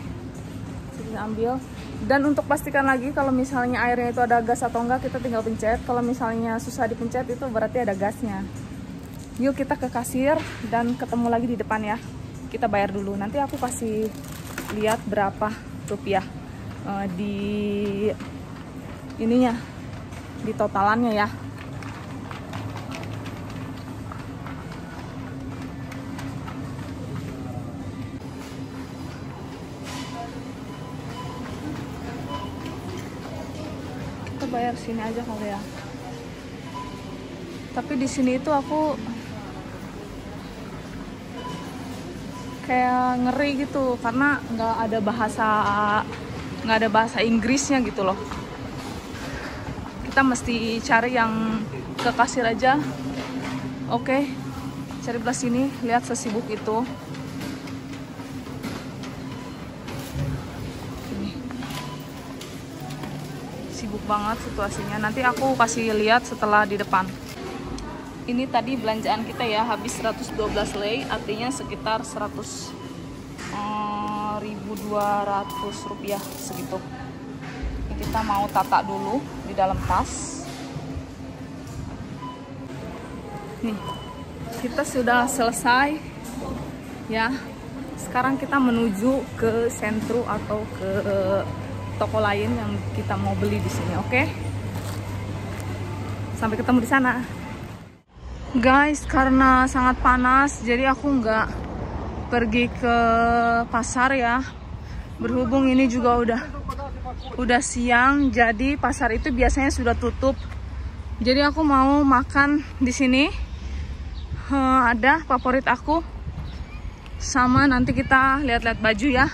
kita ambil. Dan untuk pastikan lagi kalau misalnya airnya itu ada gas atau enggak, kita tinggal pencet. Kalau misalnya susah dipencet itu berarti ada gasnya. Yuk kita ke kasir dan ketemu lagi di depan ya. Kita bayar dulu. Nanti aku kasih lihat berapa rupiah di ininya, di totalannya ya. Kita bayar sini aja kali ya. Tapi di sini itu aku kayak ngeri gitu karena nggak ada bahasa Inggrisnya gitu loh. Kita mesti cari yang ke kasir aja. Oke, cari belah sini. Lihat sesibuk itu. Ini. Sibuk banget situasinya. Nanti aku kasih lihat setelah di depan. Ini tadi belanjaan kita ya, habis 112 lei, artinya sekitar 1.200 rupiah segitu. Kita mau tata dulu di dalam tas. Nih, kita sudah selesai ya. Sekarang kita menuju ke sentru atau ke toko lain yang kita mau beli di sini, oke? Sampai ketemu di sana. Guys, karena sangat panas, jadi aku nggak pergi ke pasar ya. Berhubung ini juga udah siang, jadi pasar itu biasanya sudah tutup. Jadi aku mau makan di sini. Ada favorit aku. Sama nanti kita lihat-lihat baju ya.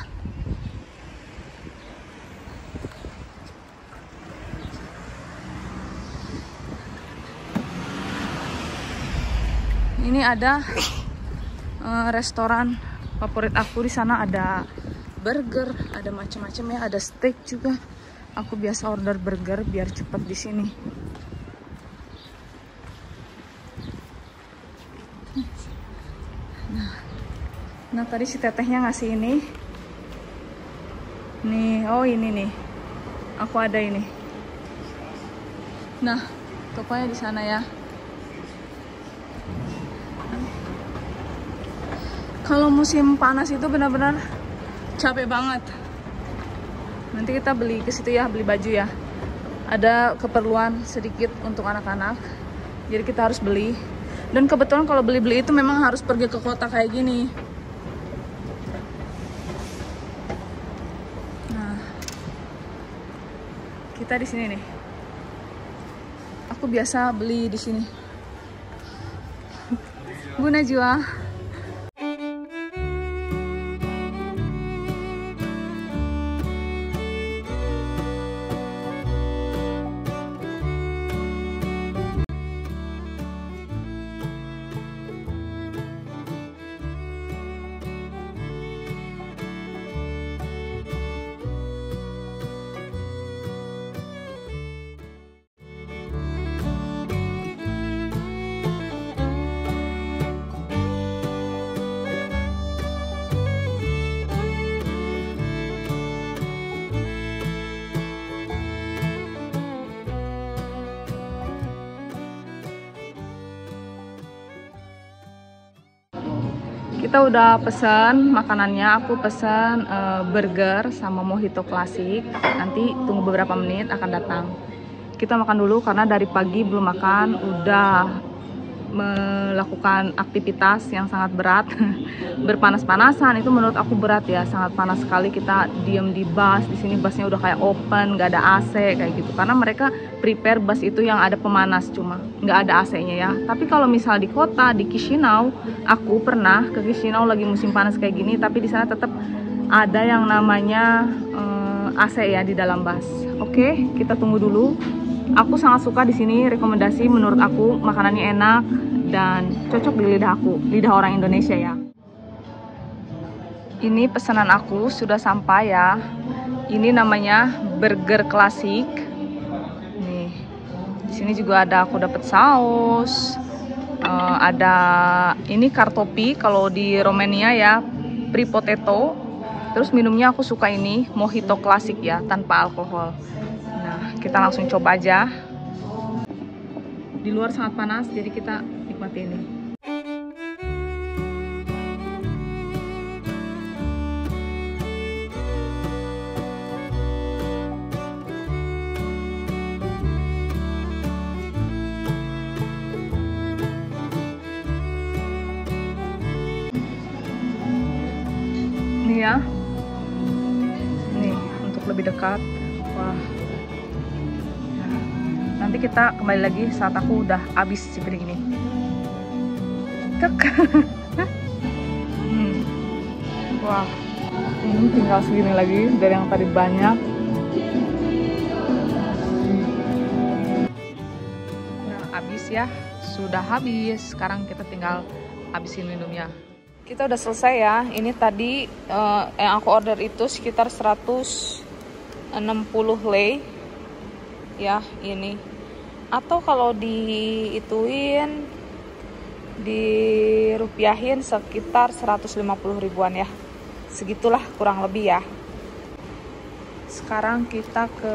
Ini ada restoran favorit aku, di sana ada burger, ada macam-macam ya, ada steak juga. Aku biasa order burger biar cepat di sini. Nah tadi si tetehnya ngasih ini. Nih, oh ini nih. Aku ada ini. Nah, Tokonya di sana ya. Kalau musim panas itu benar-benar capek banget. Nanti kita beli ke situ ya, beli baju ya. Ada keperluan sedikit untuk anak-anak, jadi kita harus beli. Dan kebetulan kalau beli-beli itu memang harus pergi ke kota kayak gini. Nah, kita di sini nih. Aku biasa beli di sini. Bu Najwa. Kita udah pesan makanannya, aku pesan burger sama mojito klasik. Nanti tunggu beberapa menit akan datang. Kita makan dulu karena dari pagi belum makan, udah melakukan aktivitas yang sangat berat. Berpanas-panasan itu menurut aku berat ya, sangat panas sekali. Kita diem di bus, di sini busnya udah kayak open, nggak ada AC kayak gitu. Karena mereka prepare bus itu yang ada pemanas, cuma nggak ada AC-nya ya. Tapi kalau misal di kota, di Chisinau, aku pernah ke Chisinau lagi musim panas kayak gini, tapi di sana tetap ada yang namanya AC ya di dalam bus. Oke, kita tunggu dulu. Aku sangat suka di sini, rekomendasi menurut aku makanannya enak dan cocok di lidah aku, lidah orang Indonesia ya. Ini pesanan aku sudah sampai ya. Ini namanya burger klasik. Nih, di sini juga ada, aku dapat saus. Ada ini kartopi kalau di Romania ya, pri potato. Terus minumnya aku suka ini mojito klasik ya, tanpa alkohol. Nah, kita langsung coba aja. Di luar sangat panas, jadi kita nikmati ini. Ini ya. Nih, untuk lebih dekat. Wah. Nanti kita kembali lagi saat aku udah habis si piring ini. Wah, ini tinggal segini lagi dari yang tadi banyak. Nah, habis ya, sudah habis. Sekarang kita tinggal habisin minumnya. Kita udah selesai ya. Ini tadi yang aku order itu sekitar 160 lei. Ya, ini. Atau kalau diituin, dirupiahin sekitar 150 ribuan ya. Segitulah kurang lebih ya. Sekarang kita ke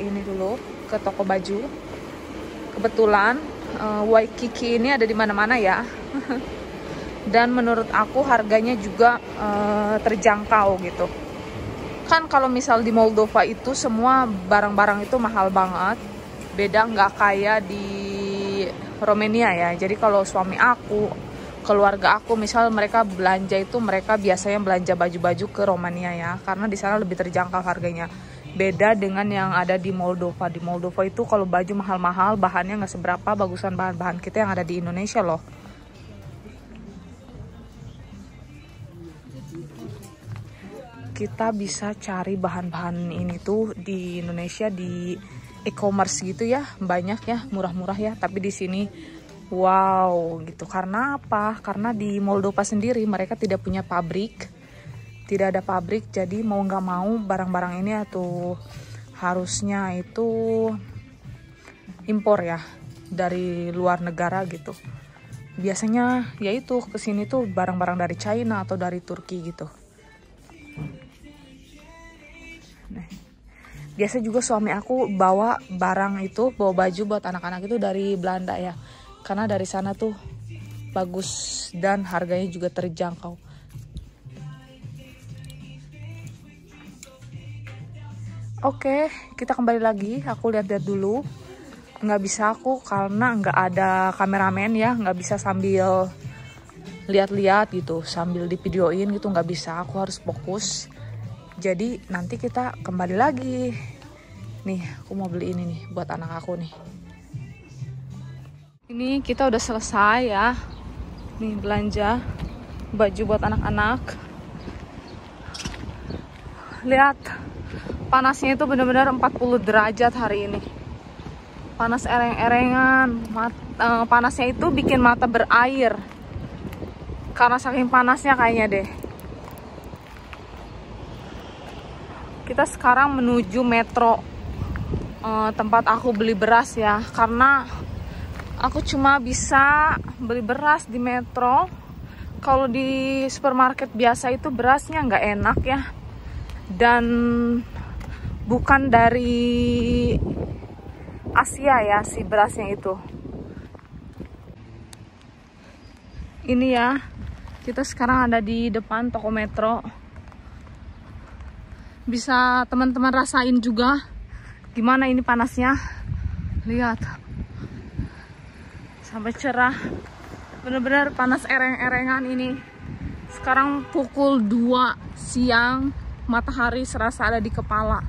ini dulu, ke toko baju. Kebetulan Waikiki ini ada di mana-mana ya. Dan menurut aku harganya juga terjangkau gitu. Kan kalau misal di Moldova itu semua barang-barang itu mahal banget. Beda nggak kayak di Romania ya. Jadi kalau suami aku, keluarga aku misal mereka belanja itu, mereka biasanya belanja baju-baju ke Romania ya. Karena di sana lebih terjangkau harganya. Beda dengan yang ada di Moldova. Di Moldova itu kalau baju mahal-mahal, bahannya nggak seberapa bagusan bahan-bahan kita yang ada di Indonesia loh. Kita bisa cari bahan-bahan ini tuh di Indonesia di e-commerce gitu ya, banyak ya, murah-murah ya. Tapi di sini wow gitu. Karena apa? Karena di Moldova sendiri mereka tidak punya pabrik, tidak ada pabrik. Jadi mau nggak mau barang-barang ini atau harusnya itu impor ya dari luar negara gitu. Biasanya yaitu kesini tuh barang-barang dari China atau dari Turki gitu. Biasa juga suami aku bawa barang itu, bawa baju buat anak-anak itu dari Belanda ya. Karena dari sana tuh bagus dan harganya juga terjangkau. Oke, kita kembali lagi. Aku lihat-lihat dulu. Nggak bisa aku karena nggak ada kameramen ya, nggak bisa sambil lihat-lihat gitu, sambil divideoin gitu, nggak bisa. Aku harus fokus. Jadi nanti kita kembali lagi. Nih, aku mau beli ini nih buat anak aku nih. Ini kita udah selesai ya. Nih belanja baju buat anak-anak. Lihat, panasnya itu benar-benar 40 derajat hari ini. Panas ereng-erengan, panasnya itu bikin mata berair. Karena saking panasnya kayaknya deh. Kita sekarang menuju Metro, tempat aku beli beras ya. Karena aku cuma bisa beli beras di Metro. Kalau di supermarket biasa itu berasnya nggak enak ya. Dan bukan dari Asia ya si berasnya itu. Ini ya, kita sekarang ada di depan toko Metro. Bisa teman-teman rasain juga gimana ini panasnya. Lihat, sampai cerah. Bener-bener panas ereng-erengan ini. Sekarang pukul 2 siang, matahari serasa ada di kepala.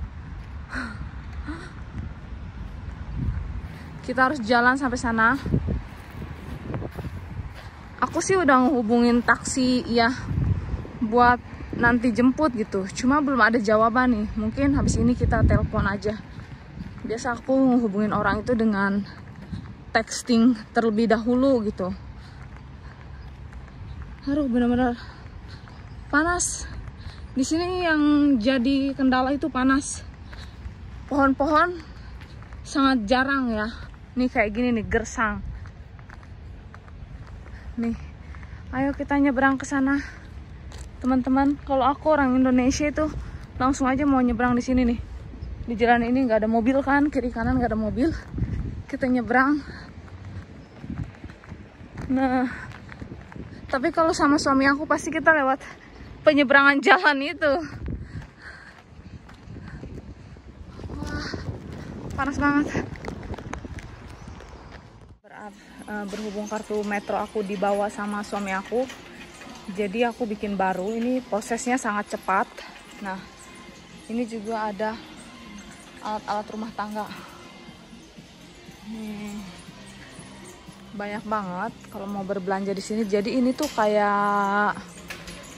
Kita harus jalan sampai sana. Aku sih udah ngehubungin taksi ya buat nanti jemput gitu. Cuma belum ada jawaban nih. Mungkin habis ini kita telepon aja. Biasa aku ngehubungin orang itu dengan texting terlebih dahulu gitu. Aduh, bener-bener panas. Di sini yang jadi kendala itu panas. Pohon-pohon sangat jarang ya. Nih kayak gini nih, gersang. Nih, ayo kita nyebrang ke sana. Teman-teman, kalau aku orang Indonesia itu langsung aja mau nyebrang di sini nih. Di jalan ini nggak ada mobil kan, kiri kanan nggak ada mobil. Kita nyebrang. Nah, tapi kalau sama suami aku pasti kita lewat penyeberangan jalan itu. Wah, panas banget. Berhubung kartu Metro aku dibawa sama suami aku, jadi aku bikin baru. Ini prosesnya sangat cepat. Nah, ini juga ada alat-alat rumah tangga. Banyak banget kalau mau berbelanja di sini. Jadi ini tuh kayak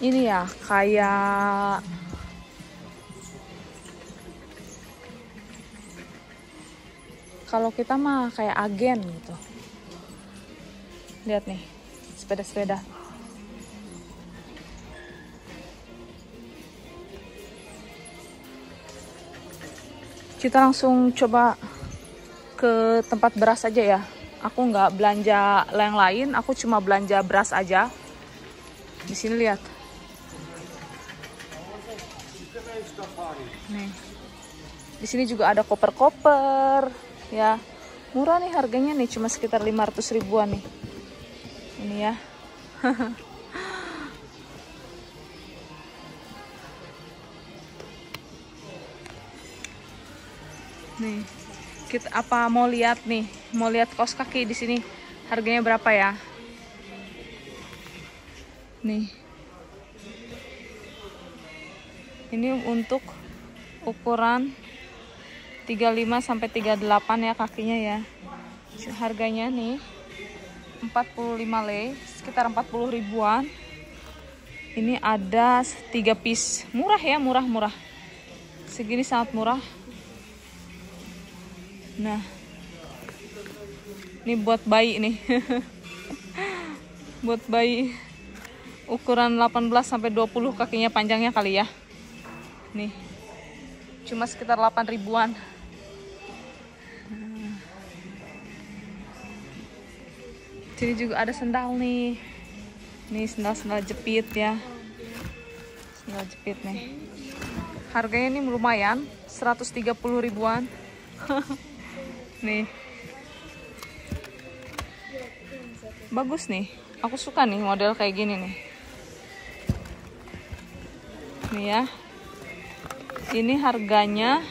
ini ya, kayak kalau kita mah kayak agen gitu. Lihat nih, sepeda-sepeda. Kita langsung coba ke tempat beras aja ya. Aku nggak belanja yang lain, aku cuma belanja beras aja. Di sini lihat. Nih. Di sini juga ada koper-koper ya. Murah nih harganya nih, cuma sekitar 500 ribuan nih. Ini ya. Nih, kita apa mau lihat nih? Mau lihat kaos kaki di sini harganya berapa ya? Nih. Ini untuk ukuran 35 sampai 38 ya kakinya ya. Harganya nih 45 lei, sekitar 40 ribuan. Ini ada 3 piece. Murah ya, murah-murah. Segini sangat murah. Nah, ini buat bayi nih. Buat bayi ukuran 18 sampai 20 kakinya panjangnya kali ya. Nih. Cuma sekitar 8 ribuan. Sini juga ada sendal nih. Nih sendal-sendal jepit ya. Sendal jepit nih. Harganya ini lumayan, 130 ribuan. Nih. Bagus nih. Aku suka nih model kayak gini nih. Nih ya. Ini harganya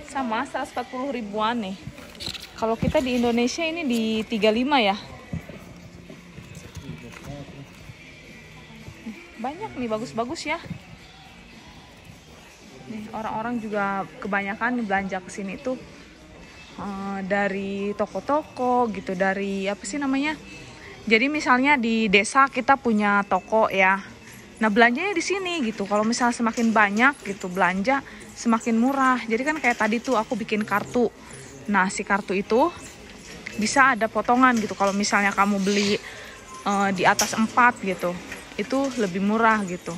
sama 140 ribuan nih. Kalau kita di Indonesia ini di 35 ya. Banyak nih, bagus-bagus ya. Nih, orang-orang juga kebanyakan nih belanja ke sini tuh dari toko-toko gitu, dari apa sih namanya? Jadi misalnya di desa kita punya toko ya. Nah, belanjanya di sini gitu. Kalau misalnya semakin banyak gitu belanja, semakin murah. Jadi kan kayak tadi tuh aku bikin kartu. Nah, si kartu itu bisa ada potongan gitu. Kalau misalnya kamu beli di atas 4 gitu, itu lebih murah gitu.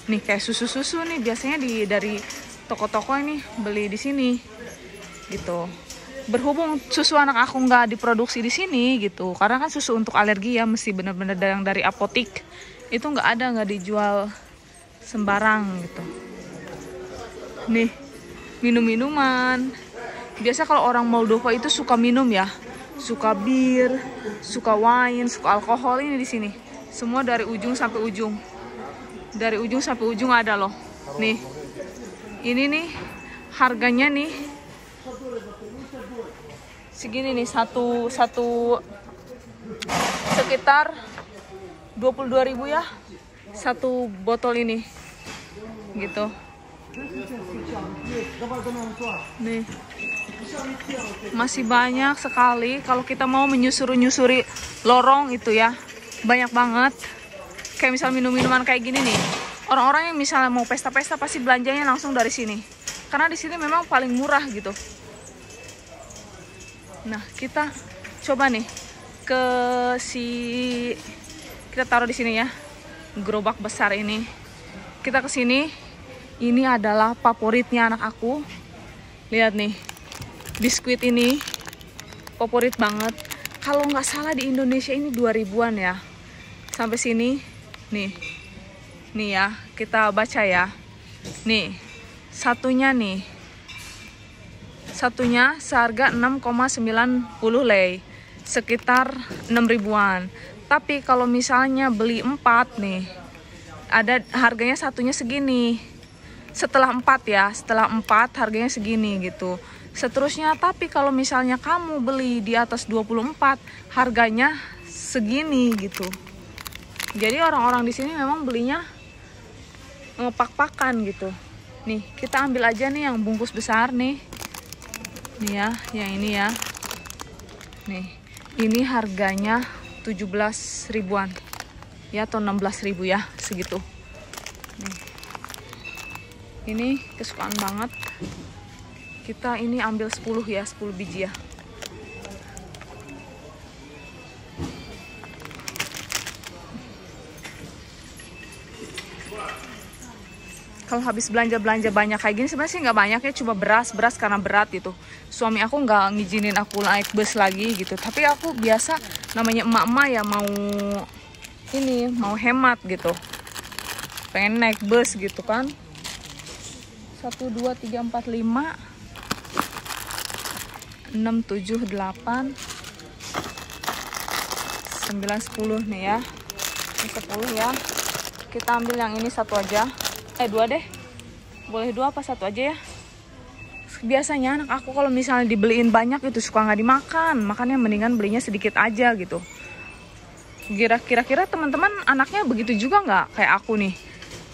Nih kayak susu-susu nih biasanya dari toko-toko ini beli di sini gitu. Berhubung susu anak aku nggak diproduksi di sini gitu, karena kan susu untuk alergi ya mesti bener-bener yang dari apotik, itu nggak dijual sembarang gitu. Nih minum-minuman. Biasa kalau orang Moldova itu suka minum ya, suka bir, suka wine, suka alkohol. Ini di sini semua dari ujung sampai ujung. Dari ujung sampai ujung ada loh. Nih. Ini nih harganya nih segini nih, satu sekitar 22.000 ya. Satu botol ini. Gitu. Nih. Masih banyak sekali kalau kita mau menyusuri lorong itu ya. Banyak banget. Kayak misal minum-minuman kayak gini nih. Orang-orang yang misalnya mau pesta-pesta pasti belanjanya langsung dari sini. Karena di sini memang paling murah gitu. Nah, kita coba nih ke kita taruh di sini ya. Gerobak besar ini. Kita ke sini. Ini adalah favoritnya anak aku. Lihat nih. Biskuit ini favorit banget. Kalau nggak salah di Indonesia ini 2.000-an ya. Sampai sini. Nih ya, kita baca ya. Nih, satunya seharga 6,90 lei, sekitar 6 ribuan. Tapi kalau misalnya beli 4 nih, ada harganya satunya segini. Setelah 4 ya, setelah 4 harganya segini gitu. Seterusnya, tapi kalau misalnya kamu beli di atas 24, harganya segini gitu. Jadi orang-orang di sini memang belinya ngepak-pakan gitu. Nih, kita ambil aja nih yang bungkus besar nih. Nih ya, yang ini ya. Nih, ini harganya 17 ribuan. Ya, atau 16 ribu ya, segitu. Nih. Ini kesukaan banget. Kita ini ambil 10 ya, 10 biji ya. Kalau habis belanja banyak kayak gini sebenarnya sih nggak banyak ya, cuma beras karena berat gitu. Suami aku nggak ngizinin aku naik bus lagi gitu. Tapi aku biasa namanya emak-emak ya mau hemat gitu. Pengen naik bus gitu kan. 1, 2, 3, 4, 5, 6, 7, 8, 9, 10 nih ya. Ini 10 ya. Kita ambil yang ini satu aja. 2 deh. Boleh 2 apa 1 aja ya. Biasanya anak aku kalau misalnya dibeliin banyak itu suka nggak dimakan. Makanya mendingan belinya sedikit aja gitu. Kira-kira teman-teman anaknya begitu juga nggak? Kayak aku nih.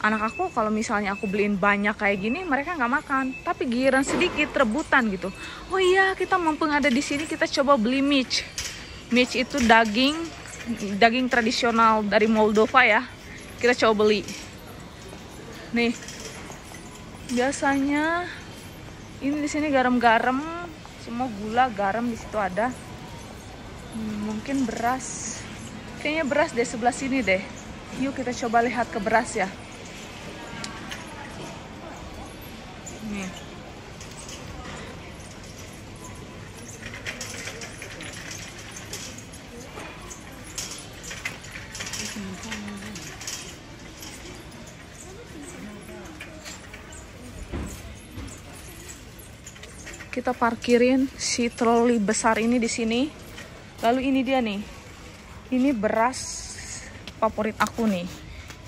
Anak aku kalau misalnya aku beliin banyak kayak gini mereka nggak makan. Tapi giliran sedikit rebutan gitu. Oh iya, kita mumpung ada di sini kita coba beli miche. Miche itu daging tradisional dari Moldova ya. Kita coba beli. Nih, biasanya ini di sini garam-garam, semua gula, garam di situ ada. Mungkin beras, kayaknya beras deh sebelah sini deh. Yuk kita coba lihat ke beras ya. Nih. Kita parkirin si troli besar ini di sini. Lalu ini dia nih. Ini beras favorit aku nih.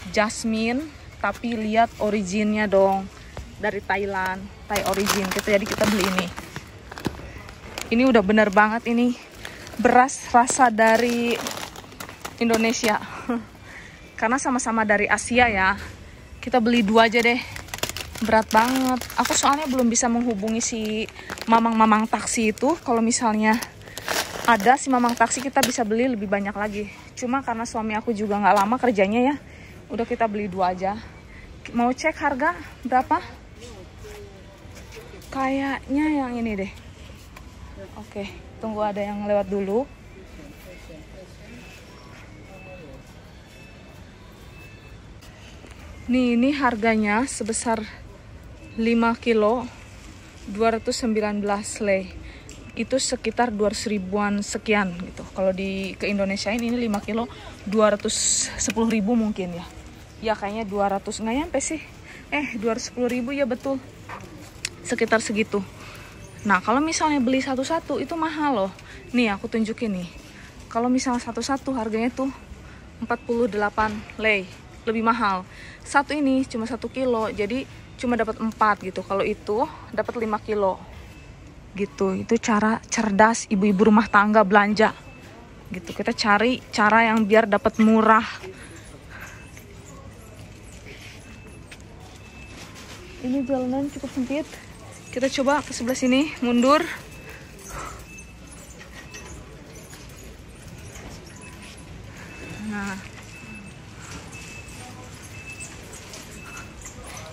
Jasmine, tapi lihat originnya dong. Dari Thailand, Thai origin. Jadi kita beli ini. Ini udah bener banget ini. Beras rasa dari Indonesia. Karena sama-sama dari Asia ya. Kita beli 2 aja deh. Berat banget. Aku soalnya belum bisa menghubungi si mamang-mamang taksi itu. Kalau misalnya ada si mamang taksi, kita bisa beli lebih banyak lagi. Cuma karena suami aku juga nggak lama kerjanya ya, udah kita beli 2 aja. Mau cek harga berapa? Kayaknya yang ini deh. Oke, tunggu ada yang lewat dulu. Nih, ini harganya sebesar 5 kilo 219 lei. Itu sekitar 200 ribuan sekian gitu. Kalau ke Indonesiain ini 5 kilo 210 ribu mungkin ya. Ya kayaknya 200 nggak nyampe sih. 210 ribu ya betul. Sekitar segitu. Nah kalau misalnya beli satu-satu itu mahal loh. Nih aku tunjukin nih. Kalau misalnya satu-satu harganya tuh 48 lei. Lebih mahal. Satu ini cuma 1 kilo. Jadi cuma dapat 4 gitu. Kalau itu dapat 5 kilo. Gitu. Itu cara cerdas ibu-ibu rumah tangga belanja. Gitu. Kita cari cara yang biar dapat murah. Ini jalanan cukup sempit. Kita coba ke sebelah sini, mundur. Nah.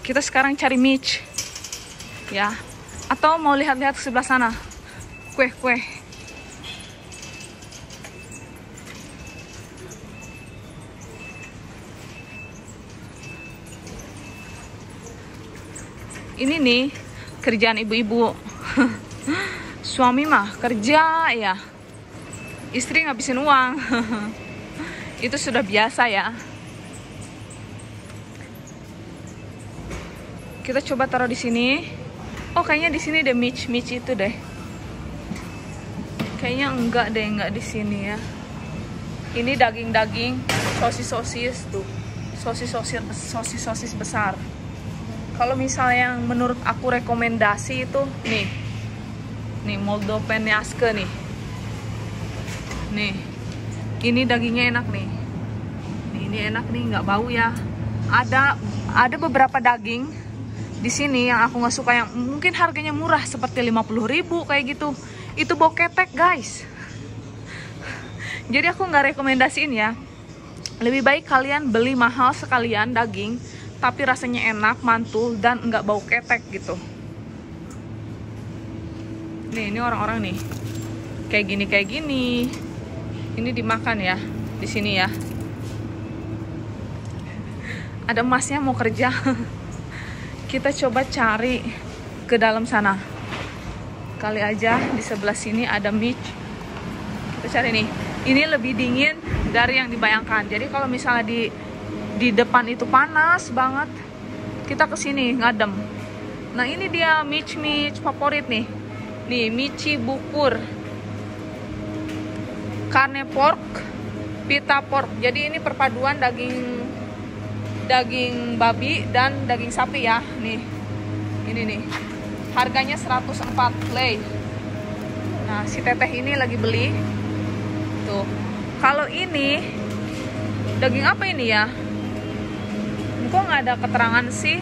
Kita sekarang cari Mitch. Ya. Atau mau lihat-lihat ke sebelah sana. Kue-kue. Ini nih kerjaan ibu-ibu. Suami mah kerja ya, istri ngabisin uang. Itu sudah biasa ya. Kita coba taruh di sini. Oh kayaknya di sini deh Mitch itu deh. Kayaknya enggak di sini ya. Ini daging-daging, sosis tuh, sosis besar. Kalau misalnya yang menurut aku rekomendasi itu nih Moldovenaske nih. Nih, ini dagingnya enak nih. Ini enak nih, nggak bau ya. Ada beberapa daging di sini yang aku nggak suka, yang mungkin harganya murah seperti 50.000 kayak gitu. Itu bau ketek guys. Jadi aku nggak rekomendasiin ya. Lebih baik kalian beli mahal sekalian daging, tapi rasanya enak, mantul, dan nggak bau ketek gitu. Nih, ini orang-orang nih. Kayak gini. Ini dimakan ya, di sini ya. Ada emasnya mau kerja. Kita coba cari ke dalam sana. Kali aja di sebelah sini ada Mitch. Kita cari nih. Ini lebih dingin dari yang dibayangkan. Jadi kalau misalnya di depan itu panas banget, kita kesini ngadem. Nah ini dia Mitch favorit nih. Nih Michi bukur, karne pork, pita pork. Jadi ini perpaduan daging babi dan daging sapi ya. Nih ini nih harganya 104 lei. Nah si teteh ini lagi beli tuh. Kalau ini daging apa ini ya? Kok nggak ada keterangan sih?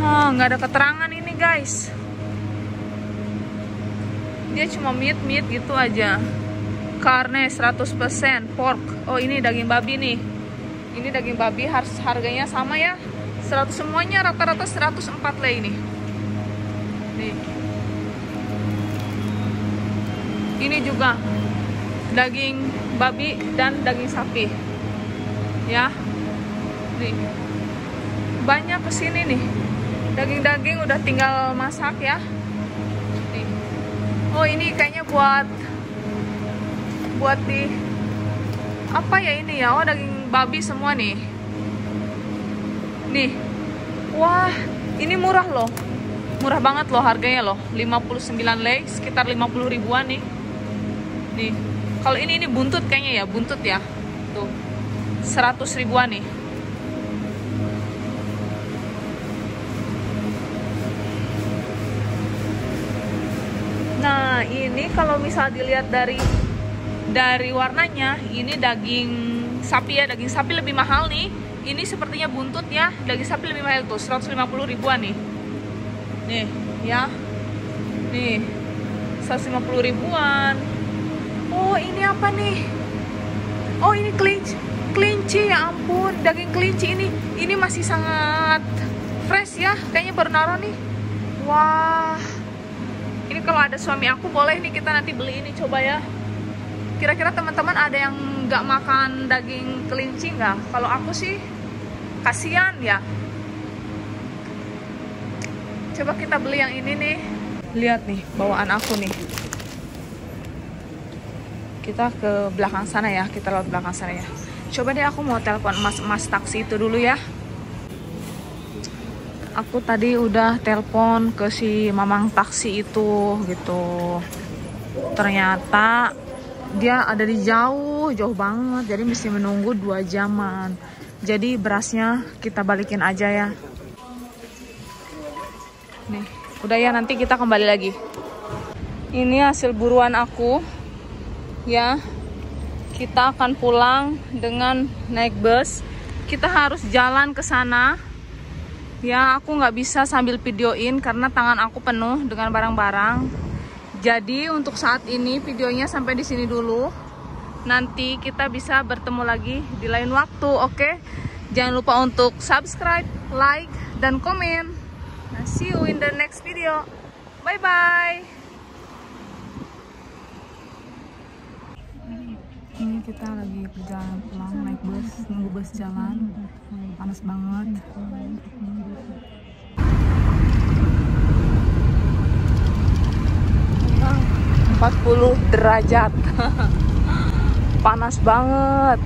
Nggak ada keterangan ini guys. Dia cuma meat gitu aja. Karne 100% pork. Oh ini daging babi nih. Ini daging babi harganya sama ya. 100 semuanya rata-rata 104 lei ini. Nih. Ini juga daging babi dan daging sapi. Ya. Nih. Banyak kesini nih. Daging-daging udah tinggal masak ya. Nih. Oh ini kayaknya buat di apa ya ini ya? Oh daging babi semua nih. Nih. Wah, Ini murah loh. Murah banget loh harganya loh. 59 lei, sekitar 50 ribuan nih. Nih. Kalau ini buntut kayaknya ya, buntut ya. Tuh. 100 ribuan nih. Nah, ini kalau misal dilihat dari warnanya, ini daging sapi ya, daging sapi lebih mahal nih. Ini sepertinya buntut ya, daging sapi lebih mahal tuh, 150 ribuan nih. Nih, ya. Nih, 150 ribuan. Oh, ini apa nih? Oh, ini kelinci, ya ampun, daging kelinci ini. Ini masih sangat fresh ya, kayaknya baru naruh nih. Wah. Ini kalau ada suami aku boleh nih kita nanti beli ini coba ya. Kira-kira teman-teman ada yang nggak makan daging kelinci nggak? Kalau aku sih kasihan ya. Coba kita beli yang ini nih. Lihat nih bawaan aku nih. Kita ke belakang sana ya, kita lewat belakang sana ya. Coba deh aku mau telepon mas taksi itu dulu ya. Aku tadi udah telepon ke si mamang taksi itu gitu. Ternyata dia ada di jauh banget. Jadi mesti menunggu 2 jaman. Jadi berasnya kita balikin aja ya. Nih, udah ya, nanti kita kembali lagi. Ini hasil buruan aku. Ya. Kita akan pulang dengan naik bus. Kita harus jalan ke sana. Ya, aku nggak bisa sambil videoin karena tangan aku penuh dengan barang-barang. Jadi untuk saat ini videonya sampai di sini dulu. Nanti kita bisa bertemu lagi di lain waktu, oke? Jangan lupa untuk subscribe, like, dan komen. Nah, see you in the next video. Bye-bye. Ini kita lagi perjalanan pulang naik bus, nunggu bus jalan. Panas banget. 40 derajat. Panas banget.